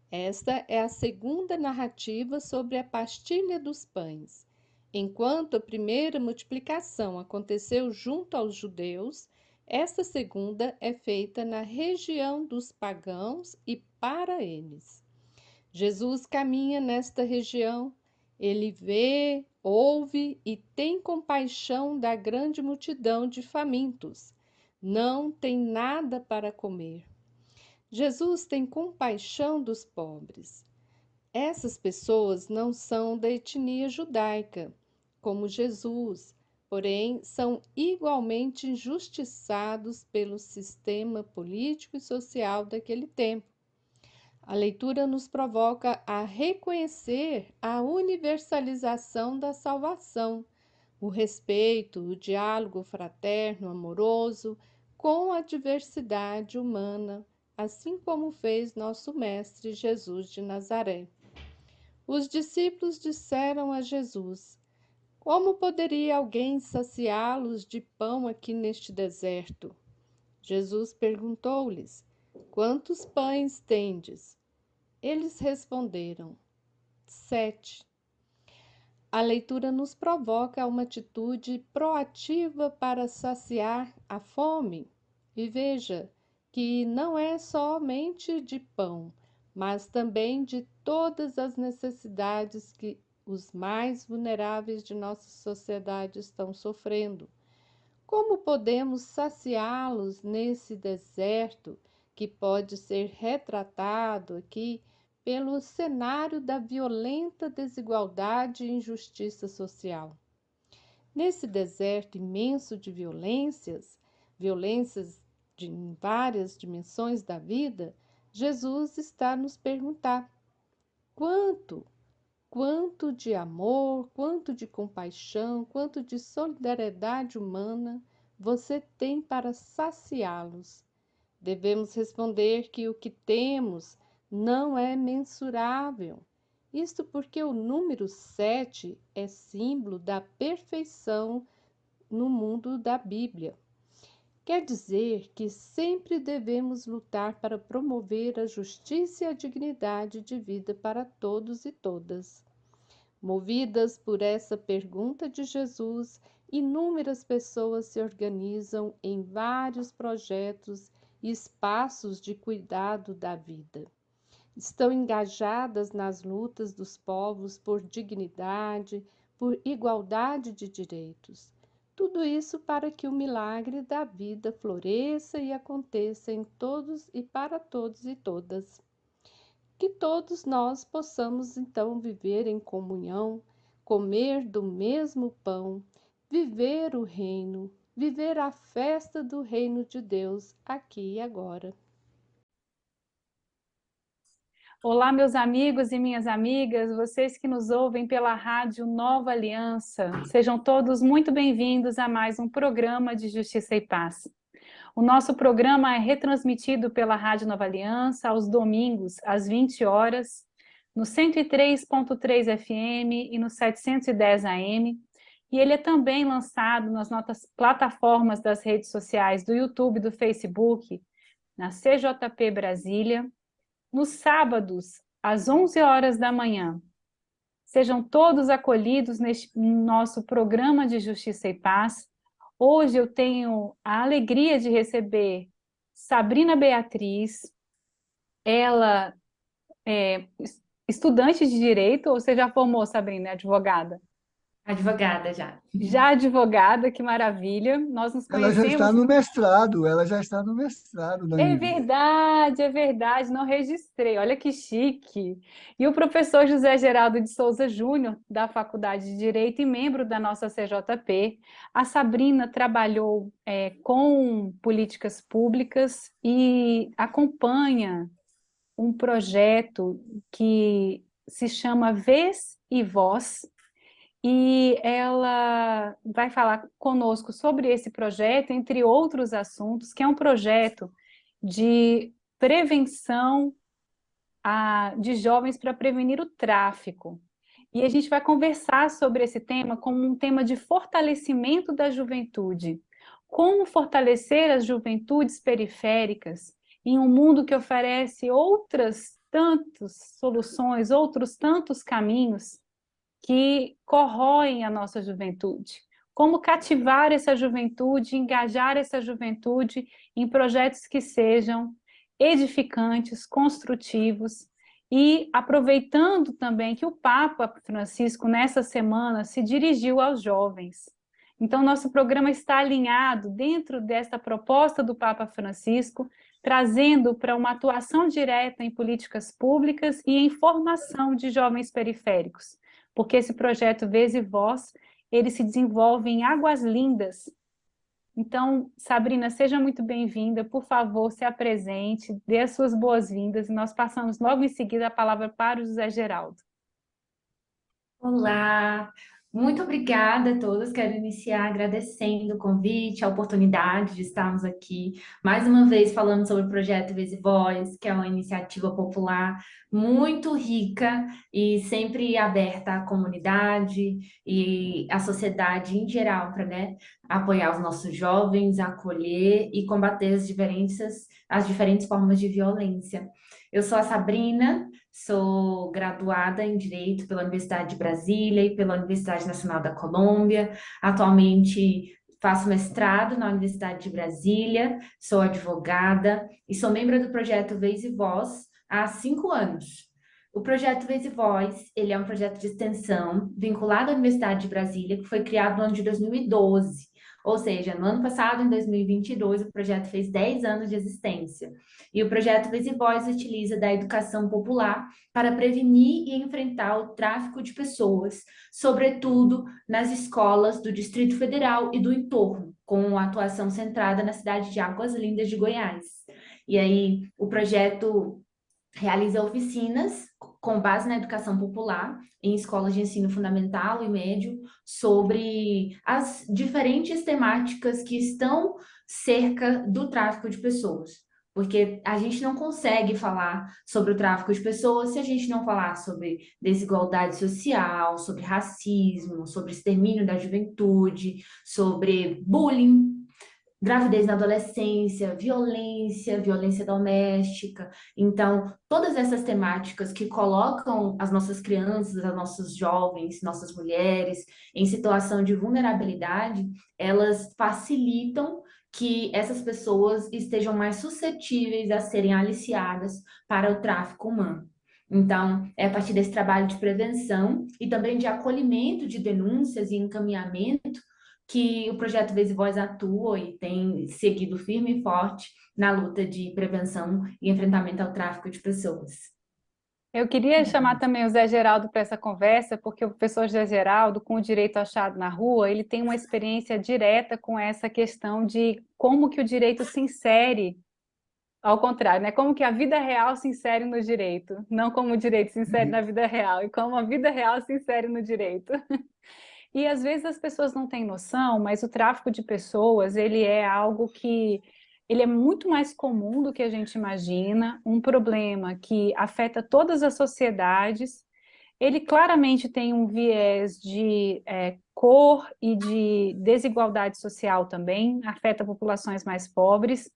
Esta é a segunda narrativa sobre a partilha dos pães. Enquanto a primeira multiplicação aconteceu junto aos judeus, esta segunda é feita na região dos pagãos e para eles. Jesus caminha nesta região, ele vê, ouve e tem compaixão da grande multidão de famintos. Não tem nada para comer. Jesus tem compaixão dos pobres. Essas pessoas não são da etnia judaica, como Jesus, porém são igualmente injustiçados pelo sistema político e social daquele tempo. A leitura nos provoca a reconhecer a universalização da salvação, o respeito, o diálogo fraterno, amoroso com a diversidade humana, assim como fez nosso Mestre Jesus de Nazaré. Os discípulos disseram a Jesus: Como poderia alguém saciá-los de pão aqui neste deserto? Jesus perguntou-lhes: Quantos pães tendes? Eles responderam: 7. A leitura nos provoca uma atitude proativa para saciar a fome. E veja que não é somente de pão, mas também de todas as necessidades que os mais vulneráveis de nossa sociedade estão sofrendo. Como podemos saciá-los nesse deserto que pode ser retratado aqui pelo cenário da violenta desigualdade e injustiça social? Nesse deserto imenso de violências de várias dimensões da vida, Jesus está a nos perguntar: quanto de amor, quanto de compaixão, quanto de solidariedade humana você tem para saciá-los? Devemos responder que o que temos não é mensurável. Isto porque o número 7 é símbolo da perfeição no mundo da Bíblia. Quer dizer que sempre devemos lutar para promover a justiça e a dignidade de vida para todos e todas. Movidas por essa pergunta de Jesus, inúmeras pessoas se organizam em vários projetos e espaços de cuidado da vida. Estão engajadas nas lutas dos povos por dignidade, por igualdade de direitos. Tudo isso para que o milagre da vida floresça e aconteça em todos e para todos e todas. Que todos nós possamos então viver em comunhão, comer do mesmo pão, viver o reino, viver a festa do reino de Deus aqui e agora. Olá, meus amigos e minhas amigas, vocês que nos ouvem pela Rádio Nova Aliança, sejam todos muito bem-vindos a mais um programa de Justiça e Paz. O nosso programa é retransmitido pela Rádio Nova Aliança aos domingos, às 20 horas, no 103.3 FM e no 710 AM, e ele é também lançado nas nossas plataformas das redes sociais do YouTube e do Facebook, na CJP Brasília, nos sábados, às 11 horas da manhã. Sejam todos acolhidos neste nosso programa de Justiça e Paz. Hoje eu tenho a alegria de receber Sabrina Beatriz. Ela é estudante de Direito, ou você já formou, Sabrina, é advogada? Advogada já. Já advogada, que maravilha. Nós nos Ela já está conhecemos... no mestrado, ela já está no mestrado da Anvisa. É verdade, não registrei, olha que chique. E o professor José Geraldo de Souza Júnior, da Faculdade de Direito e membro da nossa CJP. A Sabrina trabalhou com políticas públicas e acompanha um projeto que se chama Vez e Voz, e ela vai falar conosco sobre esse projeto, entre outros assuntos, que é um projeto de prevenção de jovens para prevenir o tráfico. E a gente vai conversar sobre esse tema como um tema de fortalecimento da juventude, como fortalecer as juventudes periféricas em um mundo que oferece outras tantas soluções, outros tantos caminhos que corroem a nossa juventude. Como cativar essa juventude, engajar essa juventude em projetos que sejam edificantes, construtivos, e aproveitando também que o Papa Francisco, nessa semana, se dirigiu aos jovens. Então, nosso programa está alinhado dentro desta proposta do Papa Francisco, trazendo para uma atuação direta em políticas públicas e em formação de jovens periféricos, porque esse projeto Vez e Voz, ele se desenvolve em Águas Lindas. Então, Sabrina, seja muito bem-vinda, por favor, se apresente, dê as suas boas-vindas, e nós passamos logo em seguida a palavra para o José Geraldo. Olá, muito obrigada a todos. Quero iniciar agradecendo o convite, a oportunidade de estarmos aqui mais uma vez falando sobre o projeto Vez e Voz, que é uma iniciativa popular muito rica e sempre aberta à comunidade e à sociedade em geral, para, né, apoiar os nossos jovens, acolher e combater as diferentes formas de violência. Eu sou a Sabrina. Sou graduada em Direito pela Universidade de Brasília e pela Universidade Nacional da Colômbia. Atualmente faço mestrado na Universidade de Brasília, sou advogada e sou membro do projeto Vez e Voz há 5 anos. O projeto Vez e Voz, ele é um projeto de extensão vinculado à Universidade de Brasília, que foi criado no ano de 2012. Ou seja, no ano passado, em 2022, o projeto fez 10 anos de existência. E o projeto Vez e Voz utiliza da educação popular para prevenir e enfrentar o tráfico de pessoas, sobretudo nas escolas do Distrito Federal e do entorno, com a atuação centrada na cidade de Águas Lindas de Goiás. E aí, o projeto realiza oficinas com base na educação popular em escolas de ensino fundamental e médio sobre as diferentes temáticas que estão cerca do tráfico de pessoas. Porque a gente não consegue falar sobre o tráfico de pessoas se a gente não falar sobre desigualdade social, sobre racismo, sobre extermínio da juventude, sobre bullying, gravidez na adolescência, violência doméstica. Então, todas essas temáticas que colocam as nossas crianças, as nossos jovens, nossas mulheres em situação de vulnerabilidade, elas facilitam que essas pessoas estejam mais suscetíveis a serem aliciadas para o tráfico humano. Então, é a partir desse trabalho de prevenção e também de acolhimento de denúncias e encaminhamento que o projeto Vez e Voz atua e tem seguido firme e forte na luta de prevenção e enfrentamento ao tráfico de pessoas. Eu queria chamar também o Zé Geraldo para essa conversa, porque o professor Zé Geraldo, com o direito achado na rua, ele tem uma experiência direta com essa questão de como que o direito se insere, ao contrário, né? Como que a vida real se insere no direito, não como o direito se insere na vida real, e como a vida real se insere no direito. E às vezes as pessoas não têm noção, mas o tráfico de pessoas, ele é algo que ele é muito mais comum do que a gente imagina, um problema que afeta todas as sociedades. Ele claramente tem um viés de cor e de desigualdade social também, afeta populações mais pobres,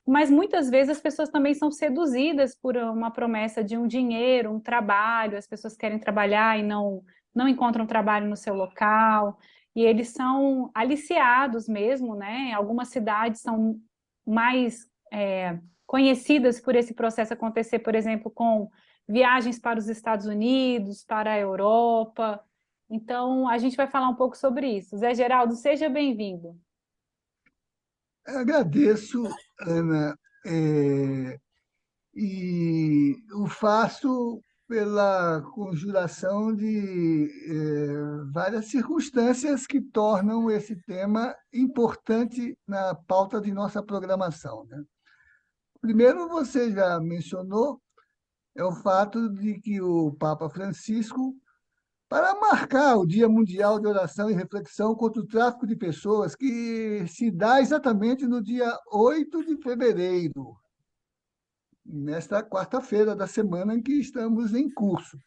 mas muitas vezes as pessoas também são seduzidas por uma promessa de um dinheiro, um trabalho, as pessoas querem trabalhar e não encontram trabalho no seu local, e eles são aliciados mesmo, né? Algumas cidades são mais conhecidas por esse processo acontecer, por exemplo, com viagens para os Estados Unidos, para a Europa. Então, a gente vai falar um pouco sobre isso. Zé Geraldo, seja bem-vindo. Agradeço, Ana, e o faço pela conjuração de várias circunstâncias que tornam esse tema importante na pauta de nossa programação, né? Primeiro, você já mencionou, é o fato de que o Papa Francisco, para marcar o Dia Mundial de Oração e Reflexão contra o Tráfico de Pessoas, que se dá exatamente no dia 8 de fevereiro, nesta quarta-feira da semana em que estamos em curso.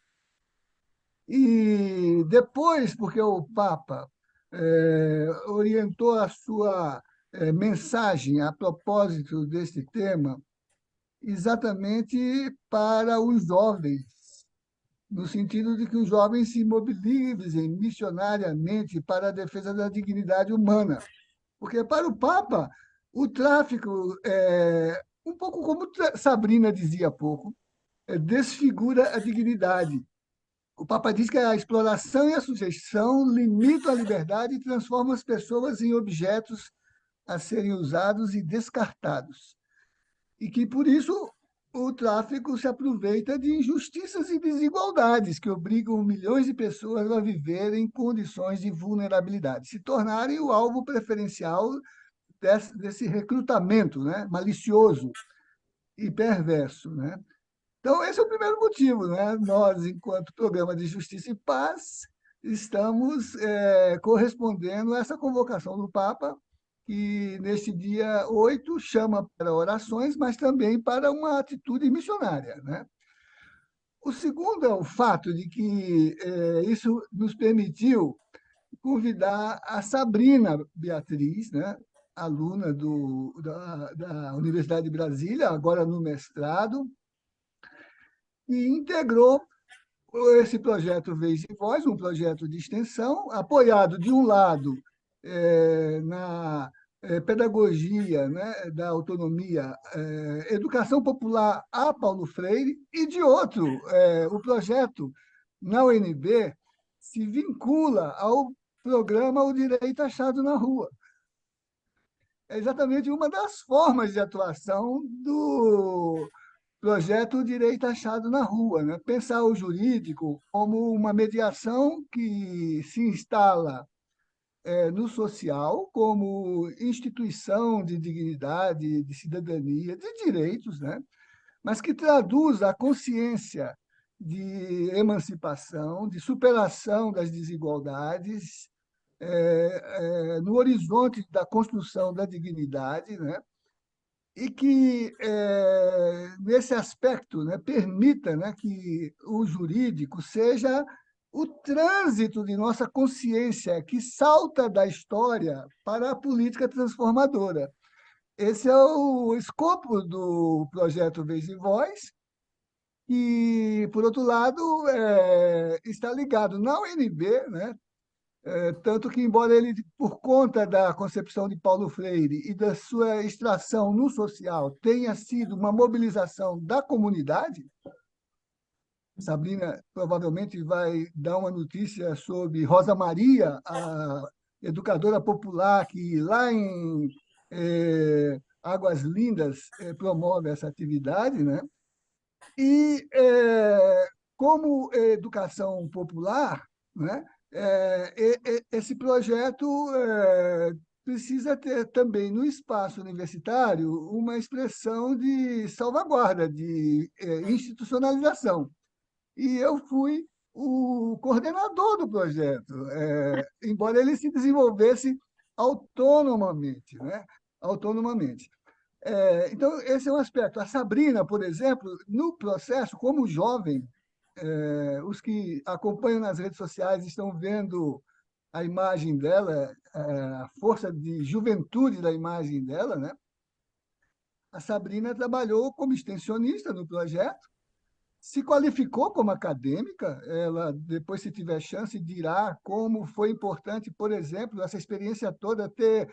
E depois, porque o Papa orientou a sua mensagem a propósito deste tema, exatamente para os jovens, no sentido de que os jovens se mobilizem missionariamente para a defesa da dignidade humana. Porque, para o Papa, o tráfico, um pouco como Sabrina dizia há pouco, desfigura a dignidade. O Papa diz que a exploração e a sujeição limitam a liberdade e transformam as pessoas em objetos a serem usados e descartados. E que, por isso, o tráfico se aproveita de injustiças e desigualdades que obrigam milhões de pessoas a viver em condições de vulnerabilidade, se tornarem o alvo preferencial desse recrutamento, né, malicioso e perverso, né? Então, esse é o primeiro motivo, né? Nós, enquanto Programa de Justiça e Paz, estamos correspondendo a essa convocação do Papa, que neste dia 8 chama para orações, mas também para uma atitude missionária, né? O segundo é o fato de que isso nos permitiu convidar a Sabrina Beatriz, né? Aluna da Universidade de Brasília, agora no mestrado, e integrou esse projeto Vez e Voz, um projeto de extensão, apoiado, de um lado, na pedagogia, né, da autonomia, educação popular a Paulo Freire, e, de outro, o projeto, na UNB, se vincula ao programa O Direito Achado na Rua. É exatamente uma das formas de atuação do projeto Direito Achado na Rua, né? Pensar o jurídico como uma mediação que se instala no social como instituição de dignidade, de cidadania, de direitos, né? Mas que traduz a consciência de emancipação, de superação das desigualdades, no horizonte da construção da dignidade, né? E que, nesse aspecto, né, permita, né, que o jurídico seja o trânsito de nossa consciência que salta da história para a política transformadora. Esse é o escopo do projeto Vez e Voz, e, por outro lado, está ligado na UNB, né, tanto que, embora ele, por conta da concepção de Paulo Freire e da sua extração no social, tenha sido uma mobilização da comunidade, Sabrina provavelmente vai dar uma notícia sobre Rosa Maria, a educadora popular que lá em Águas Lindas promove essa atividade, né? E, como educação popular, né, esse projeto precisa ter também no espaço universitário uma expressão de salvaguarda, de institucionalização. E eu fui o coordenador do projeto, embora ele se desenvolvesse autonomamente, né? Autonomamente. Então, esse é um aspecto. A Sabrina, por exemplo, no processo, como jovem, os que acompanham nas redes sociais estão vendo a imagem dela, a força de juventude da imagem dela, né? A Sabrina trabalhou como extensionista no projeto, se qualificou como acadêmica, ela depois, se tiver chance, dirá como foi importante, por exemplo, essa experiência toda ter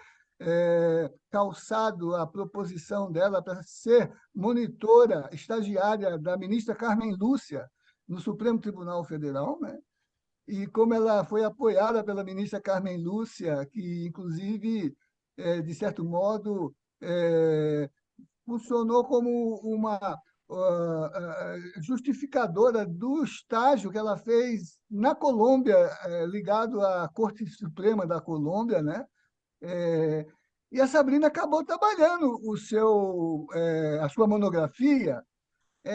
calçado a proposição dela para ser monitora estagiária da ministra Carmen Lúcia no Supremo Tribunal Federal, né? E como ela foi apoiada pela ministra Carmen Lúcia, que, inclusive, de certo modo, funcionou como uma justificadora do estágio que ela fez na Colômbia, ligado à Corte Suprema da Colômbia, né? E a Sabrina acabou trabalhando a sua monografia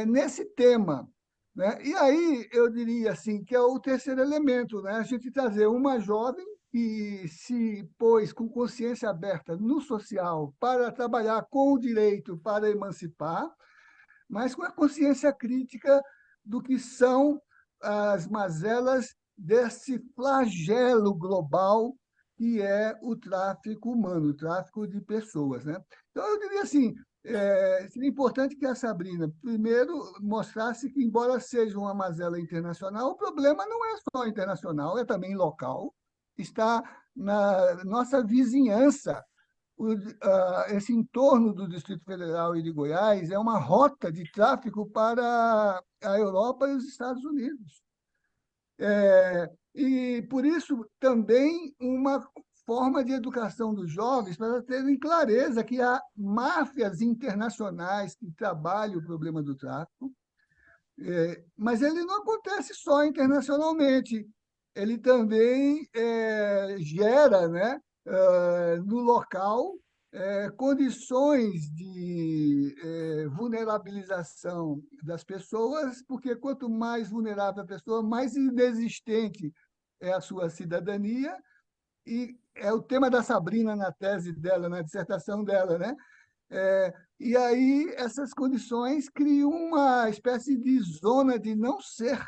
nesse tema, né? E aí eu diria assim que é o terceiro elemento, né? A gente trazer uma jovem que se pôs com consciência aberta no social para trabalhar com o direito para emancipar, mas com a consciência crítica do que são as mazelas desse flagelo global que é o tráfico humano, o tráfico de pessoas, né? Então, eu diria assim, seria importante que a Sabrina, primeiro, mostrasse que, embora seja uma mazela internacional, o problema não é só internacional, é também local, está na nossa vizinhança. Esse entorno do Distrito Federal e de Goiás é uma rota de tráfico para a Europa e os Estados Unidos. E, por isso, também uma forma de educação dos jovens para terem clareza que há máfias internacionais que trabalham o problema do tráfico, mas ele não acontece só internacionalmente, ele também gera, né, no local condições de vulnerabilização das pessoas, porque quanto mais vulnerável a pessoa, mais inexistente é a sua cidadania, e é o tema da Sabrina na tese dela, na dissertação dela, né? E aí essas condições criam uma espécie de zona de não ser,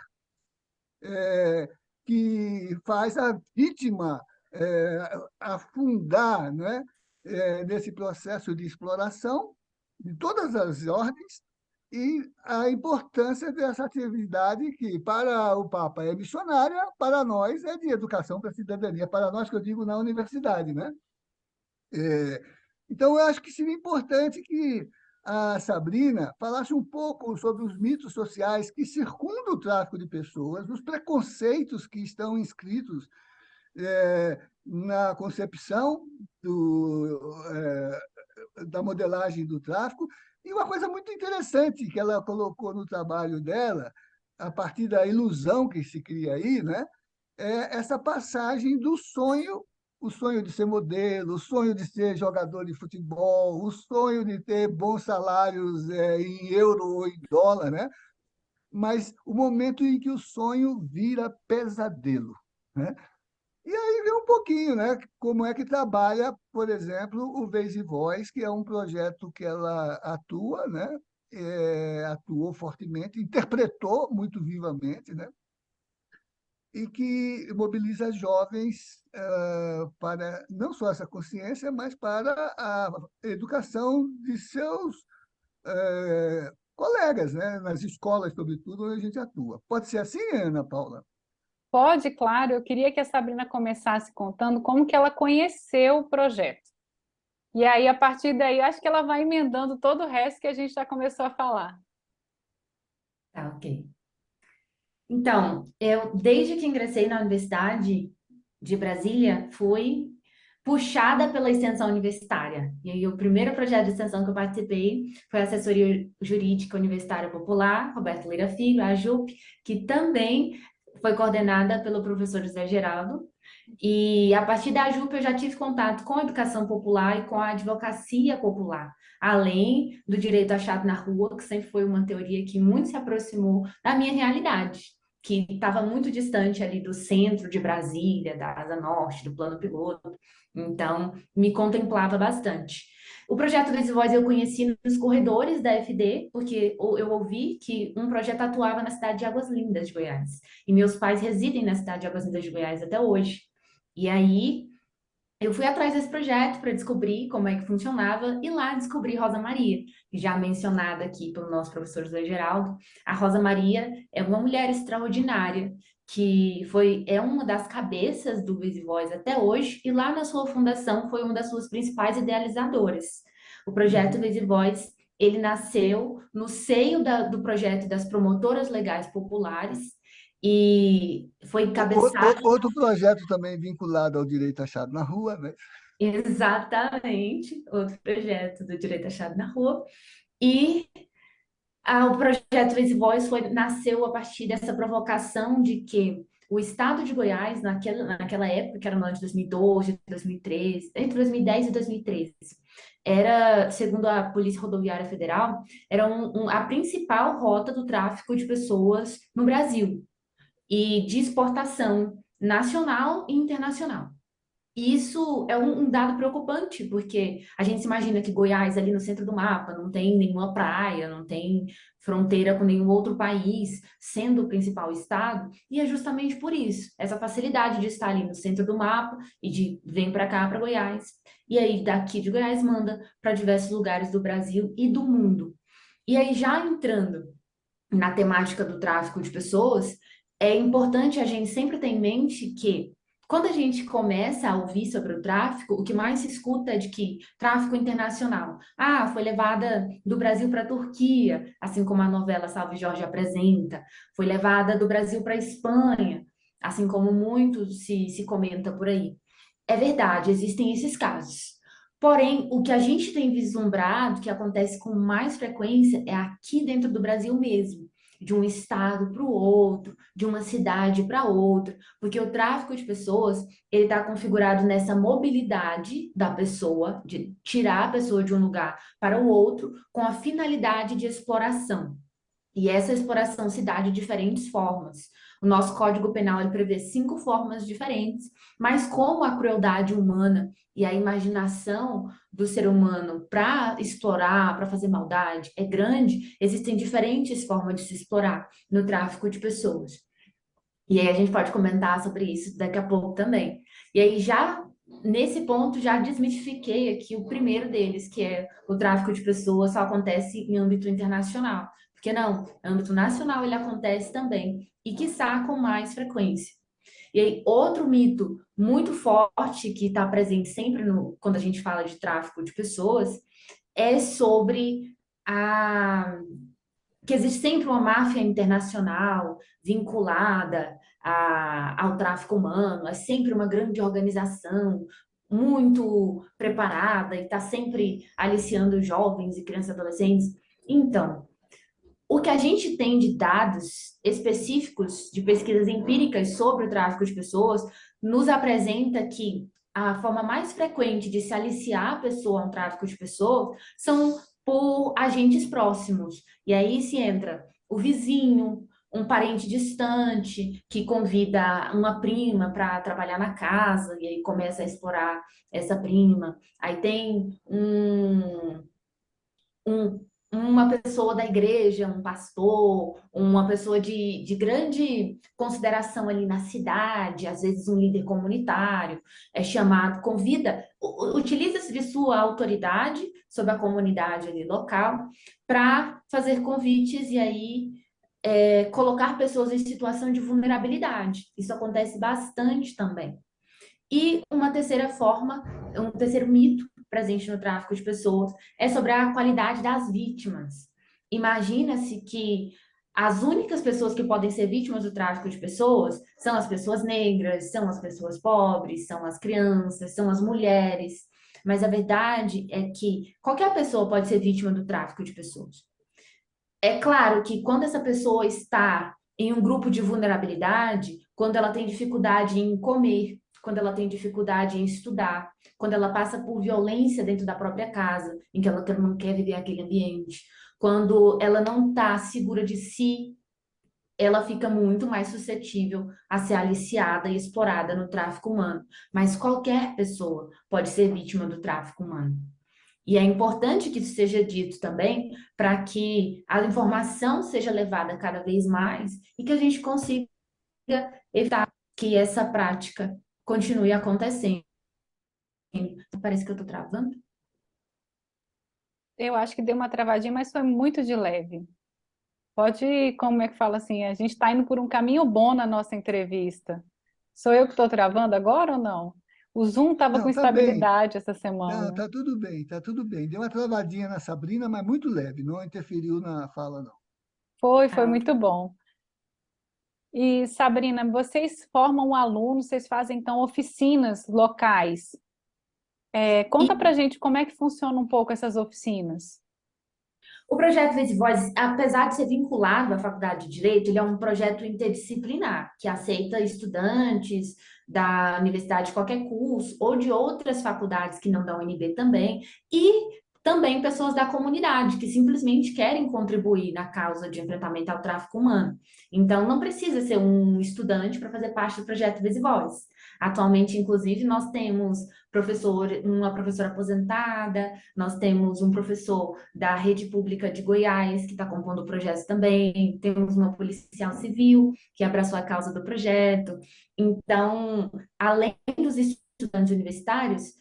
que faz a vítima afundar, né, nesse processo de exploração de todas as ordens, e a importância dessa atividade que, para o Papa, é missionária, para nós é de educação para a cidadania, para nós que eu digo na universidade, né? Então, eu acho que seria importante que a Sabrina falasse um pouco sobre os mitos sociais que circundam o tráfico de pessoas, os preconceitos que estão inscritos na concepção da modelagem do tráfico. E uma coisa muito interessante que ela colocou no trabalho dela, a partir da ilusão que se cria aí, né, é essa passagem do sonho, o sonho de ser modelo, o sonho de ser jogador de futebol, o sonho de ter bons salários em euro ou em dólar, né? Mas o momento em que o sonho vira pesadelo, né? E aí vem um pouquinho, né? Como é que trabalha, por exemplo, o Vez e Voz, que é um projeto que ela atua, né? Atuou fortemente, interpretou muito vivamente, né? E que mobiliza jovens para não só essa consciência, mas para a educação de seus colegas, né? Nas escolas, sobretudo, onde a gente atua. Pode ser assim, Ana Paula? Pode, claro. Eu queria que a Sabrina começasse contando como que ela conheceu o projeto. E aí, a partir daí, acho que ela vai emendando todo o resto que a gente já começou a falar. Tá, ok. Então, eu, desde que ingressei na Universidade de Brasília, fui puxada pela extensão universitária. E aí, o primeiro projeto de extensão que eu participei foi a Assessoria Jurídica Universitária Popular, Roberto Leira Filho, a JUP, que também foi coordenada pelo professor José Geraldo. E a partir da JUP eu já tive contato com a educação popular e com a advocacia popular, além do direito achado na rua, que sempre foi uma teoria que muito se aproximou da minha realidade, que estava muito distante ali do centro de Brasília, da Asa Norte, do Plano Piloto. Então, me contemplava bastante. O projeto Vez e Voz eu conheci nos corredores da FD, porque eu ouvi que um projeto atuava na cidade de Águas Lindas de Goiás. E meus pais residem na cidade de Águas Lindas de Goiás até hoje. E aí, eu fui atrás desse projeto para descobrir como é que funcionava e lá descobri Rosa Maria, já mencionada aqui pelo nosso professor José Geraldo. A Rosa Maria é uma mulher extraordinária que é uma das cabeças do Vez e Voz até hoje e lá na sua fundação foi uma das suas principais idealizadoras. O projeto Vez e Voz, ele nasceu no seio do projeto das promotoras legais populares e foi encabeçado. Outro projeto também vinculado ao direito achado na rua, né? Exatamente, outro projeto do Direito Achado na Rua. E o projeto Vez e Voz nasceu a partir dessa provocação de que o Estado de Goiás, naquela época, que era no ano de 2012, 2013, entre 2010 e 2013, era, segundo a Polícia Rodoviária Federal, era a principal rota do tráfico de pessoas no Brasil e de exportação nacional e internacional. isso é um dado preocupante, porque a gente se imagina que Goiás, ali no centro do mapa, não tem nenhuma praia, não tem fronteira com nenhum outro país, sendo o principal estado, e é justamente por isso, essa facilidade de estar ali no centro do mapa e de vem para cá, para Goiás, e aí daqui de Goiás manda para diversos lugares do Brasil e do mundo. E aí, já entrando na temática do tráfico de pessoas, é importante a gente sempre ter em mente que quando a gente começa a ouvir sobre o tráfico, o que mais se escuta é de que tráfico internacional. Ah, foi levada do Brasil para a Turquia, assim como a novela Salve Jorge apresenta. Foi levada do Brasil para a Espanha, assim como muito se comenta por aí. É verdade, existem esses casos. Porém, o que a gente tem vislumbrado, que acontece com mais frequência, é aqui dentro do Brasil mesmo, de um estado para o outro, de uma cidade para outra, porque o tráfico de pessoas, ele está configurado nessa mobilidade da pessoa, de tirar a pessoa de um lugar para o outro, com a finalidade de exploração. E essa exploração se dá de diferentes formas. O nosso Código Penal ele prevê 5 formas diferentes, mas como a crueldade humana e a imaginação do ser humano para explorar, para fazer maldade é grande, existem diferentes formas de se explorar no tráfico de pessoas. E aí a gente pode comentar sobre isso daqui a pouco também. E aí já nesse ponto já desmistifiquei aqui o primeiro deles, que é o tráfico de pessoas só acontece em âmbito internacional. Porque não, em âmbito nacional ele acontece também, e quiçá com mais frequência. E aí, outro mito muito forte que está presente sempre quando a gente fala de tráfico de pessoas é sobre que existe sempre uma máfia internacional vinculada ao tráfico humano, é sempre uma grande organização muito preparada e está sempre aliciando jovens e crianças e adolescentes. Então, o que a gente tem de dados específicos de pesquisas empíricas sobre o tráfico de pessoas nos apresenta que a forma mais frequente de se aliciar a pessoa a um tráfico de pessoas são por agentes próximos. E aí se entra o vizinho, um parente distante que convida uma prima para trabalhar na casa e aí começa a explorar essa prima. Aí tem uma pessoa da igreja, um pastor, uma pessoa de grande consideração ali na cidade, às vezes um líder comunitário, é chamado, convida, utiliza-se de sua autoridade sobre a comunidade ali local para fazer convites e aí colocar pessoas em situação de vulnerabilidade. Isso acontece bastante também. E uma terceira forma, um terceiro mito presente no tráfico de pessoas é sobre a qualidade das vítimas. Imagina-se que as únicas pessoas que podem ser vítimas do tráfico de pessoas são as pessoas negras, são as pessoas pobres, são as crianças, são as mulheres. Mas a verdade é que qualquer pessoa pode ser vítima do tráfico de pessoas. É claro que quando essa pessoa está em um grupo de vulnerabilidade, quando ela tem dificuldade em comer, quando ela tem dificuldade em estudar, quando ela passa por violência dentro da própria casa, em que ela não quer viver aquele ambiente, quando ela não está segura de si, ela fica muito mais suscetível a ser aliciada e explorada no tráfico humano. Mas qualquer pessoa pode ser vítima do tráfico humano. E é importante que isso seja dito também, para que a informação seja levada cada vez mais e que a gente consiga evitar que essa prática continue acontecendo. Parece que eu estou travando. Eu acho que deu uma travadinha, mas foi muito de leve. Pode, como é que fala assim, a gente está indo por um caminho bom na nossa entrevista. Sou eu que estou travando agora ou não? O Zoom estava com Não, tá bem. estabilidade essa Não, semana. tá tudo bem, tá tudo bem. Deu uma travadinha na Sabrina, mas muito leve, não interferiu na fala, não. Foi Ah, muito bom. E, Sabrina, vocês formam alunos, vocês fazem então oficinas locais. Conta pra gente como é que funciona um pouco essas oficinas. o projeto Vez e Voz, apesar de ser vinculado à Faculdade de Direito, ele é um projeto interdisciplinar, que aceita estudantes da universidade de qualquer curso, ou de outras faculdades que não dão UNB também, e também pessoas da comunidade que simplesmente querem contribuir na causa de enfrentamento ao tráfico humano. Então, não precisa ser um estudante para fazer parte do projeto Vez e Voz. Atualmente, inclusive, nós temos uma professora aposentada, nós temos um professor da rede pública de Goiás que está compondo o projeto também, temos uma policial civil que abraçou a causa do projeto. Então, além dos estudantes universitários,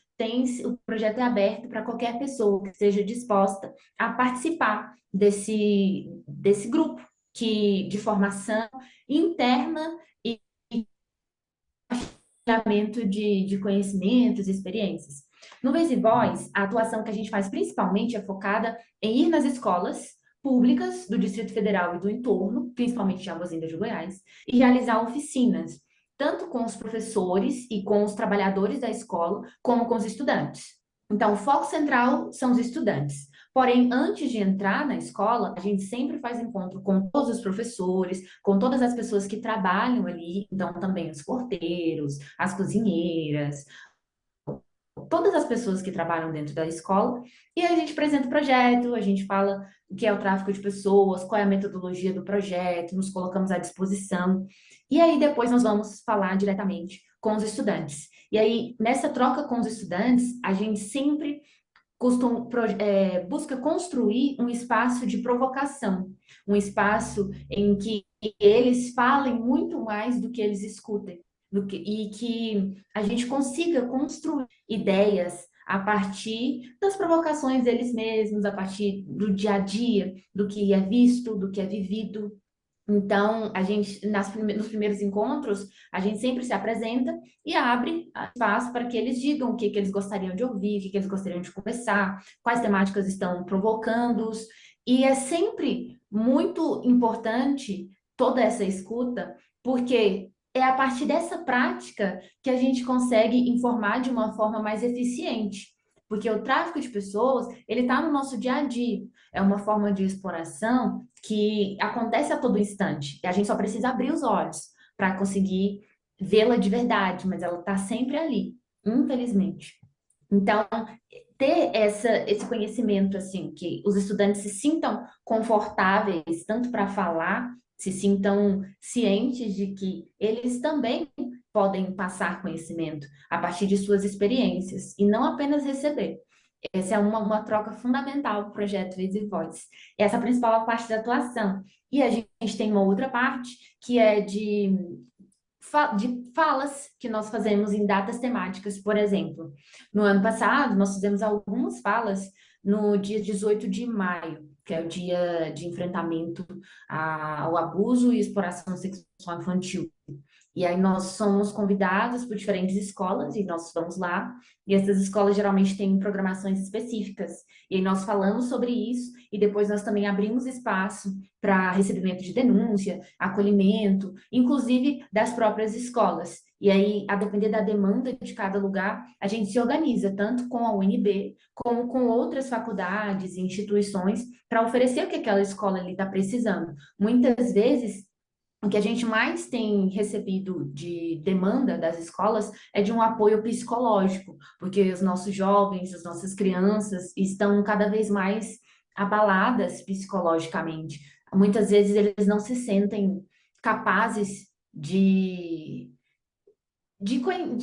o projeto é aberto para qualquer pessoa que esteja disposta a participar desse grupo de formação interna e compartilhamento de conhecimentos e experiências. No Vez e Voz, a atuação que a gente faz principalmente é focada em ir nas escolas públicas do Distrito Federal e do entorno, principalmente de Águas Lindas de Goiás, e realizar oficinas, tanto com os professores e com os trabalhadores da escola, como com os estudantes. Então, o foco central são os estudantes. Porém, antes de entrar na escola, a gente sempre faz encontro com todos os professores, com todas as pessoas que trabalham ali, então também os porteiros, as cozinheiras, todas as pessoas que trabalham dentro da escola, e a gente apresenta o projeto, a gente fala o que é o tráfico de pessoas, qual é a metodologia do projeto, nos colocamos à disposição, e aí depois nós vamos falar diretamente com os estudantes. E aí, nessa troca com os estudantes, a gente sempre busca construir um espaço de provocação, um espaço em que eles falem muito mais do que eles escutem, e que a gente consiga construir ideias a partir das provocações deles mesmos, a partir do dia a dia, do que é visto, do que é vivido. Então, a gente, nos primeiros encontros, a gente sempre se apresenta e abre espaço para que eles digam o que eles gostariam de ouvir, o que eles gostariam de conversar, quais temáticas estão provocando-os. E é sempre muito importante toda essa escuta, porque é a partir dessa prática que a gente consegue informar de uma forma mais eficiente. Porque o tráfico de pessoas, ele está no nosso dia a dia. É uma forma de exploração que acontece a todo instante. E a gente só precisa abrir os olhos para conseguir vê-la de verdade, mas ela está sempre ali, infelizmente. Então, ter esse conhecimento, assim, que os estudantes se sintam confortáveis, tanto para falar, se sintam cientes de que eles também podem passar conhecimento a partir de suas experiências, e não apenas receber. Essa é uma troca fundamental do projeto Vez e Voz. Essa é a principal parte da atuação. E a gente tem uma outra parte que é de falas que nós fazemos em datas temáticas. Por exemplo, no ano passado, nós fizemos algumas falas no dia 18 de maio, que é o dia de enfrentamento ao abuso e exploração sexual infantil. E aí nós somos convidados por diferentes escolas e nós vamos lá, e essas escolas geralmente têm programações específicas. E aí nós falamos sobre isso e depois nós também abrimos espaço para recebimento de denúncia, acolhimento, inclusive das próprias escolas. E aí, a depender da demanda de cada lugar, a gente se organiza tanto com a UNB como com outras faculdades e instituições para oferecer o que aquela escola ali está precisando. Muitas vezes o que a gente mais tem recebido de demanda das escolas é de um apoio psicológico, porque os nossos jovens, as nossas crianças estão cada vez mais abaladas psicologicamente. Muitas vezes eles não se sentem capazes de, conhe-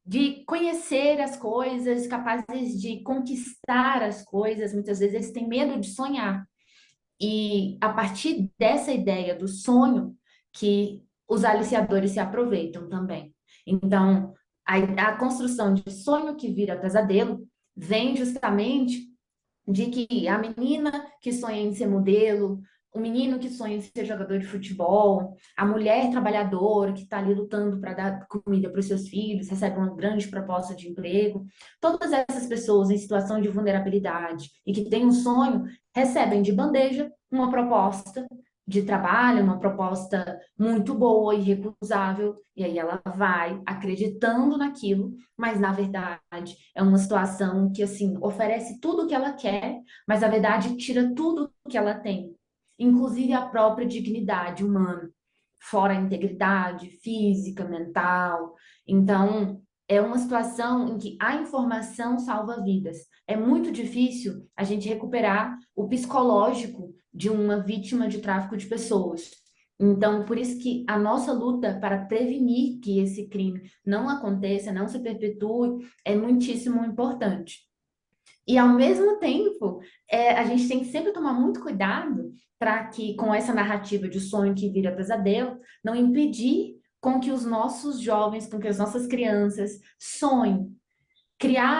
de conhecer as coisas, capazes de conquistar as coisas. Muitas vezes eles têm medo de sonhar. E a partir dessa ideia do sonho, que os aliciadores se aproveitam também. Então, a construção de sonho que vira pesadelo vem justamente de que a menina que sonha em ser modelo, o menino que sonha em ser jogador de futebol, a mulher trabalhadora que está ali lutando para dar comida para os seus filhos, recebe uma grande proposta de emprego. Todas essas pessoas em situação de vulnerabilidade e que têm um sonho, recebem de bandeja uma proposta de trabalho, uma proposta muito boa, irrecusável, e aí ela vai acreditando naquilo, mas na verdade é uma situação que assim oferece tudo o que ela quer, mas na verdade tira tudo o que ela tem, inclusive a própria dignidade humana, fora a integridade física, mental. Então, é uma situação em que a informação salva vidas. É muito difícil a gente recuperar o psicológico de uma vítima de tráfico de pessoas. Então, por isso que a nossa luta para prevenir que esse crime não aconteça, não se perpetue, é muitíssimo importante. E, ao mesmo tempo, a gente tem que sempre tomar muito cuidado para que, com essa narrativa de sonho que vira pesadelo, não impedir com que os nossos jovens, com que as nossas crianças sonhem.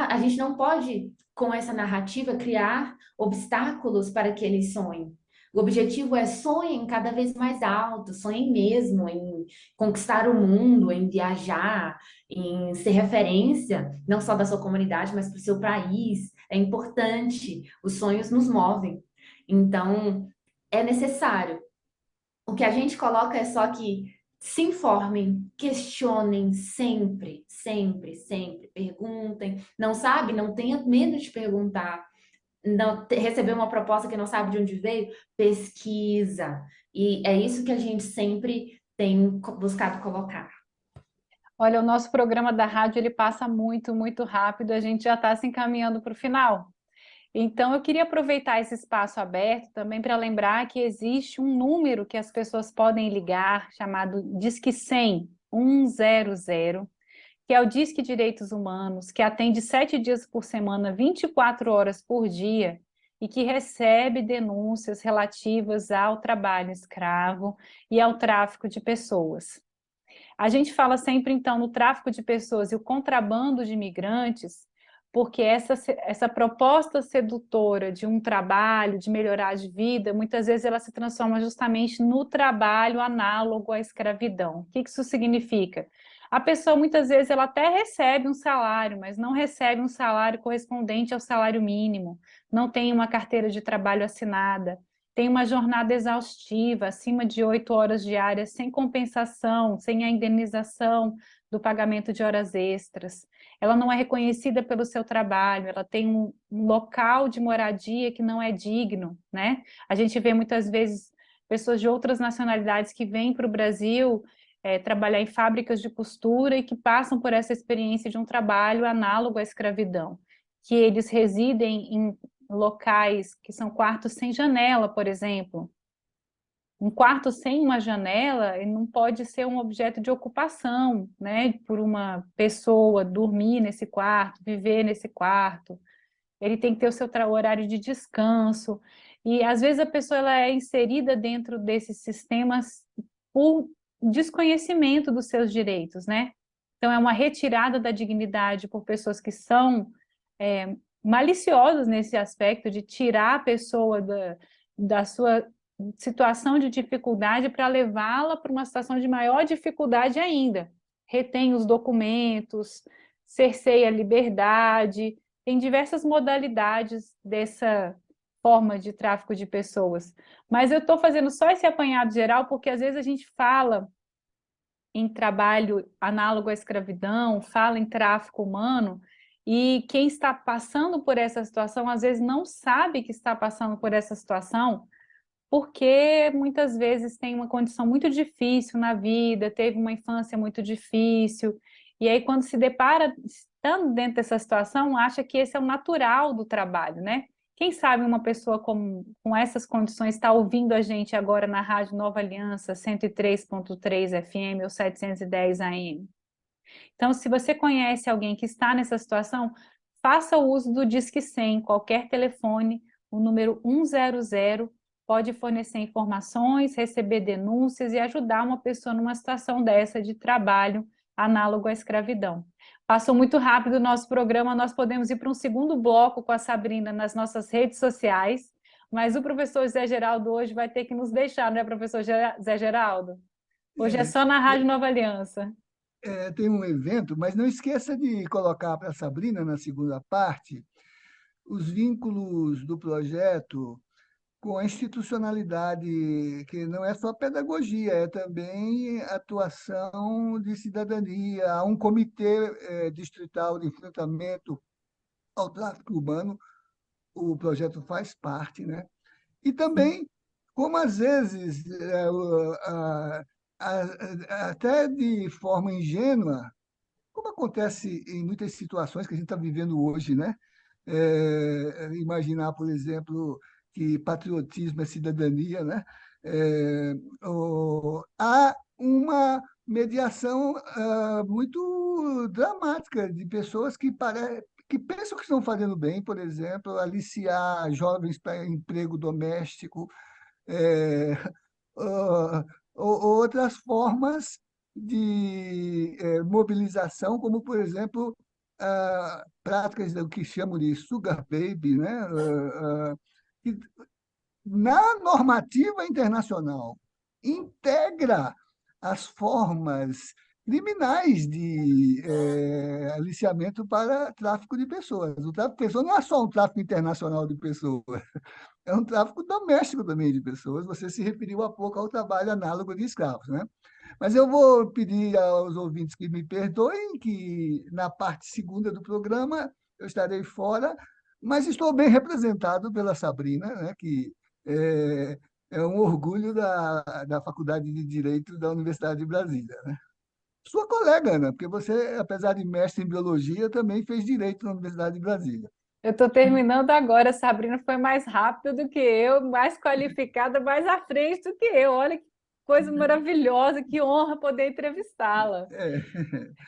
A gente não pode, com essa narrativa, criar obstáculos para que eles sonhem. O objetivo é sonhem cada vez mais alto, sonhem mesmo em conquistar o mundo, em viajar, em ser referência, não só da sua comunidade, mas para o seu país. É importante, os sonhos nos movem. Então, é necessário. O que a gente coloca é só que se informem, questionem sempre, sempre, sempre, perguntem. Não sabe? Não tenha medo de perguntar. Não, receber uma proposta que não sabe de onde veio, pesquisa. E é isso que a gente sempre tem buscado colocar. Olha, o nosso programa da rádio ele passa muito, muito rápido, a gente já está se encaminhando para o final. Então, eu queria aproveitar esse espaço aberto também para lembrar que existe um número que as pessoas podem ligar, chamado Disque 100, 100, que é o Disque Direitos Humanos, que atende 7 dias por semana, 24 horas por dia, e que recebe denúncias relativas ao trabalho escravo e ao tráfico de pessoas. A gente fala sempre, então, no tráfico de pessoas e o contrabando de imigrantes, porque essa proposta sedutora de um trabalho, de melhorar de vida, muitas vezes ela se transforma justamente no trabalho análogo à escravidão. O que isso significa? A pessoa, muitas vezes, ela até recebe um salário, mas não recebe um salário correspondente ao salário mínimo, não tem uma carteira de trabalho assinada, tem uma jornada exaustiva, acima de 8 horas diárias, sem compensação, sem a indenização do pagamento de horas extras. Ela não é reconhecida pelo seu trabalho, ela tem um local de moradia que não é digno, né? A gente vê muitas vezes pessoas de outras nacionalidades que vêm para o Brasil trabalhar em fábricas de costura e que passam por essa experiência de um trabalho análogo à escravidão, que eles residem em locais que são quartos sem janela, por exemplo. Um quarto sem uma janela ele não pode ser um objeto de ocupação, né? Por uma pessoa dormir nesse quarto, viver nesse quarto. Ele tem que ter o seu horário de descanso. E às vezes a pessoa ela é inserida dentro desses sistemas por desconhecimento dos seus direitos, né? Então é uma retirada da dignidade por pessoas que são maliciosas nesse aspecto de tirar a pessoa da sua situação de dificuldade para levá-la para uma situação de maior dificuldade ainda. Retém os documentos, cerceia a liberdade, tem diversas modalidades dessa forma de tráfico de pessoas. Mas eu estou fazendo só esse apanhado geral porque às vezes a gente fala em trabalho análogo à escravidão, fala em tráfico humano, e quem está passando por essa situação, às vezes não sabe que está passando por essa situação, porque muitas vezes tem uma condição muito difícil na vida, teve uma infância muito difícil, e aí quando se depara, estando dentro dessa situação, acha que esse é o natural do trabalho, né? Quem sabe uma pessoa com essas condições está ouvindo a gente agora na Rádio Nova Aliança, 103.3 FM ou 710 AM. Então, se você conhece alguém que está nessa situação, faça o uso do Disque 100, qualquer telefone, o número 100, pode fornecer informações, receber denúncias e ajudar uma pessoa numa situação dessa de trabalho análogo à escravidão. Passou muito rápido o nosso programa, nós podemos ir para um segundo bloco com a Sabrina nas nossas redes sociais, mas o professor Zé Geraldo hoje vai ter que nos deixar, não é, professor Zé Geraldo? Hoje é só na Rádio Nova Aliança. Tem um evento, mas não esqueça de colocar para a Sabrina, na segunda parte, os vínculos do projeto com a institucionalidade, que não é só pedagogia, é também atuação de cidadania. Há um comitê distrital de enfrentamento ao tráfico humano, o projeto faz parte, né? E também, como às vezes, até de forma ingênua, como acontece em muitas situações que a gente está vivendo hoje, né? Imaginar, por exemplo, que patriotismo é cidadania, né? Há uma mediação muito dramática de pessoas que pensam que estão fazendo bem, por exemplo, aliciar jovens para emprego doméstico, é, ah, outras formas de mobilização, como, por exemplo, práticas do que chamam de sugar baby, né? Que na normativa internacional integra as formas criminais de aliciamento para tráfico de pessoas. O tráfico de pessoas não é só um tráfico internacional de pessoas, é um tráfico doméstico também de pessoas. Você se referiu há pouco ao trabalho análogo de escravos, né? Mas eu vou pedir aos ouvintes que me perdoem, que na parte segunda do programa eu estarei fora, mas estou bem representado pela Sabrina, né, que é, é um orgulho da Faculdade de Direito da Universidade de Brasília, né? Sua colega, Ana, porque você, apesar de mestre em biologia, também fez direito na Universidade de Brasília. Eu estou terminando agora, a Sabrina foi mais rápida do que eu, mais qualificada, mais à frente do que eu. Olha que coisa maravilhosa, que honra poder entrevistá-la. É.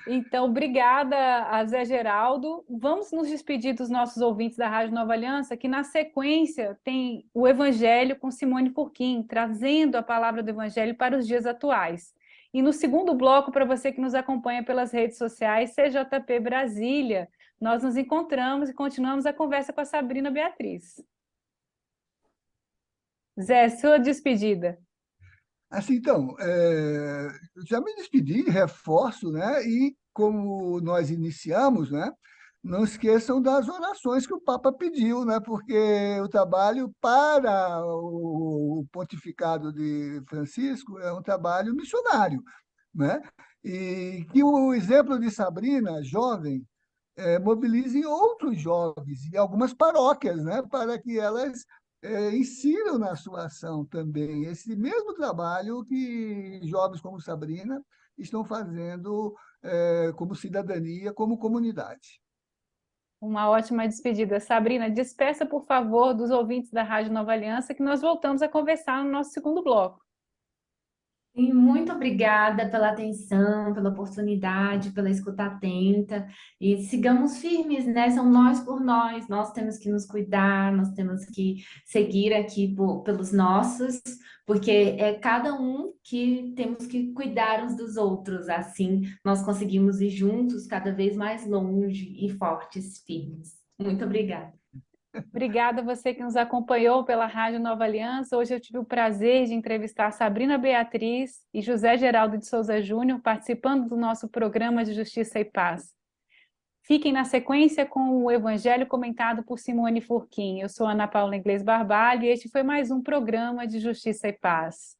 Então, obrigada a Zé Geraldo. Vamos nos despedir dos nossos ouvintes da Rádio Nova Aliança, que na sequência tem o Evangelho com Simone Furquim, trazendo a palavra do Evangelho para os dias atuais. E no segundo bloco, para você que nos acompanha pelas redes sociais, CJP Brasília, nós nos encontramos e continuamos a conversa com a Sabrina Beatriz. Zé, sua despedida. Assim, então, já me despedi, reforço, né? E como nós iniciamos, né? Não esqueçam das orações que o Papa pediu, né? Porque o trabalho para o pontificado de Francisco é um trabalho missionário, né? E que o exemplo de Sabrina, jovem, mobilize outros jovens e algumas paróquias, né, para que elas insiram na sua ação também esse mesmo trabalho que jovens como Sabrina estão fazendo como cidadania, como comunidade. Uma ótima despedida. Sabrina, despeça, por favor, dos ouvintes da Rádio Nova Aliança, que nós voltamos a conversar no nosso segundo bloco. E muito obrigada pela atenção, pela oportunidade, pela escuta atenta. E sigamos firmes, né? São nós por nós temos que nos cuidar, nós temos que seguir aqui pelos nossos, porque é cada um que temos que cuidar uns dos outros. Assim, nós conseguimos ir juntos cada vez mais longe e fortes, firmes. Muito obrigada. Obrigada a você que nos acompanhou pela Rádio Nova Aliança. Hoje eu tive o prazer de entrevistar Sabrina Beatriz e José Geraldo de Souza Júnior, participando do nosso programa de Justiça e Paz. Fiquem na sequência com o Evangelho comentado por Simone Furquim. Eu sou Ana Paula Inglês Barbalho e este foi mais um programa de Justiça e Paz.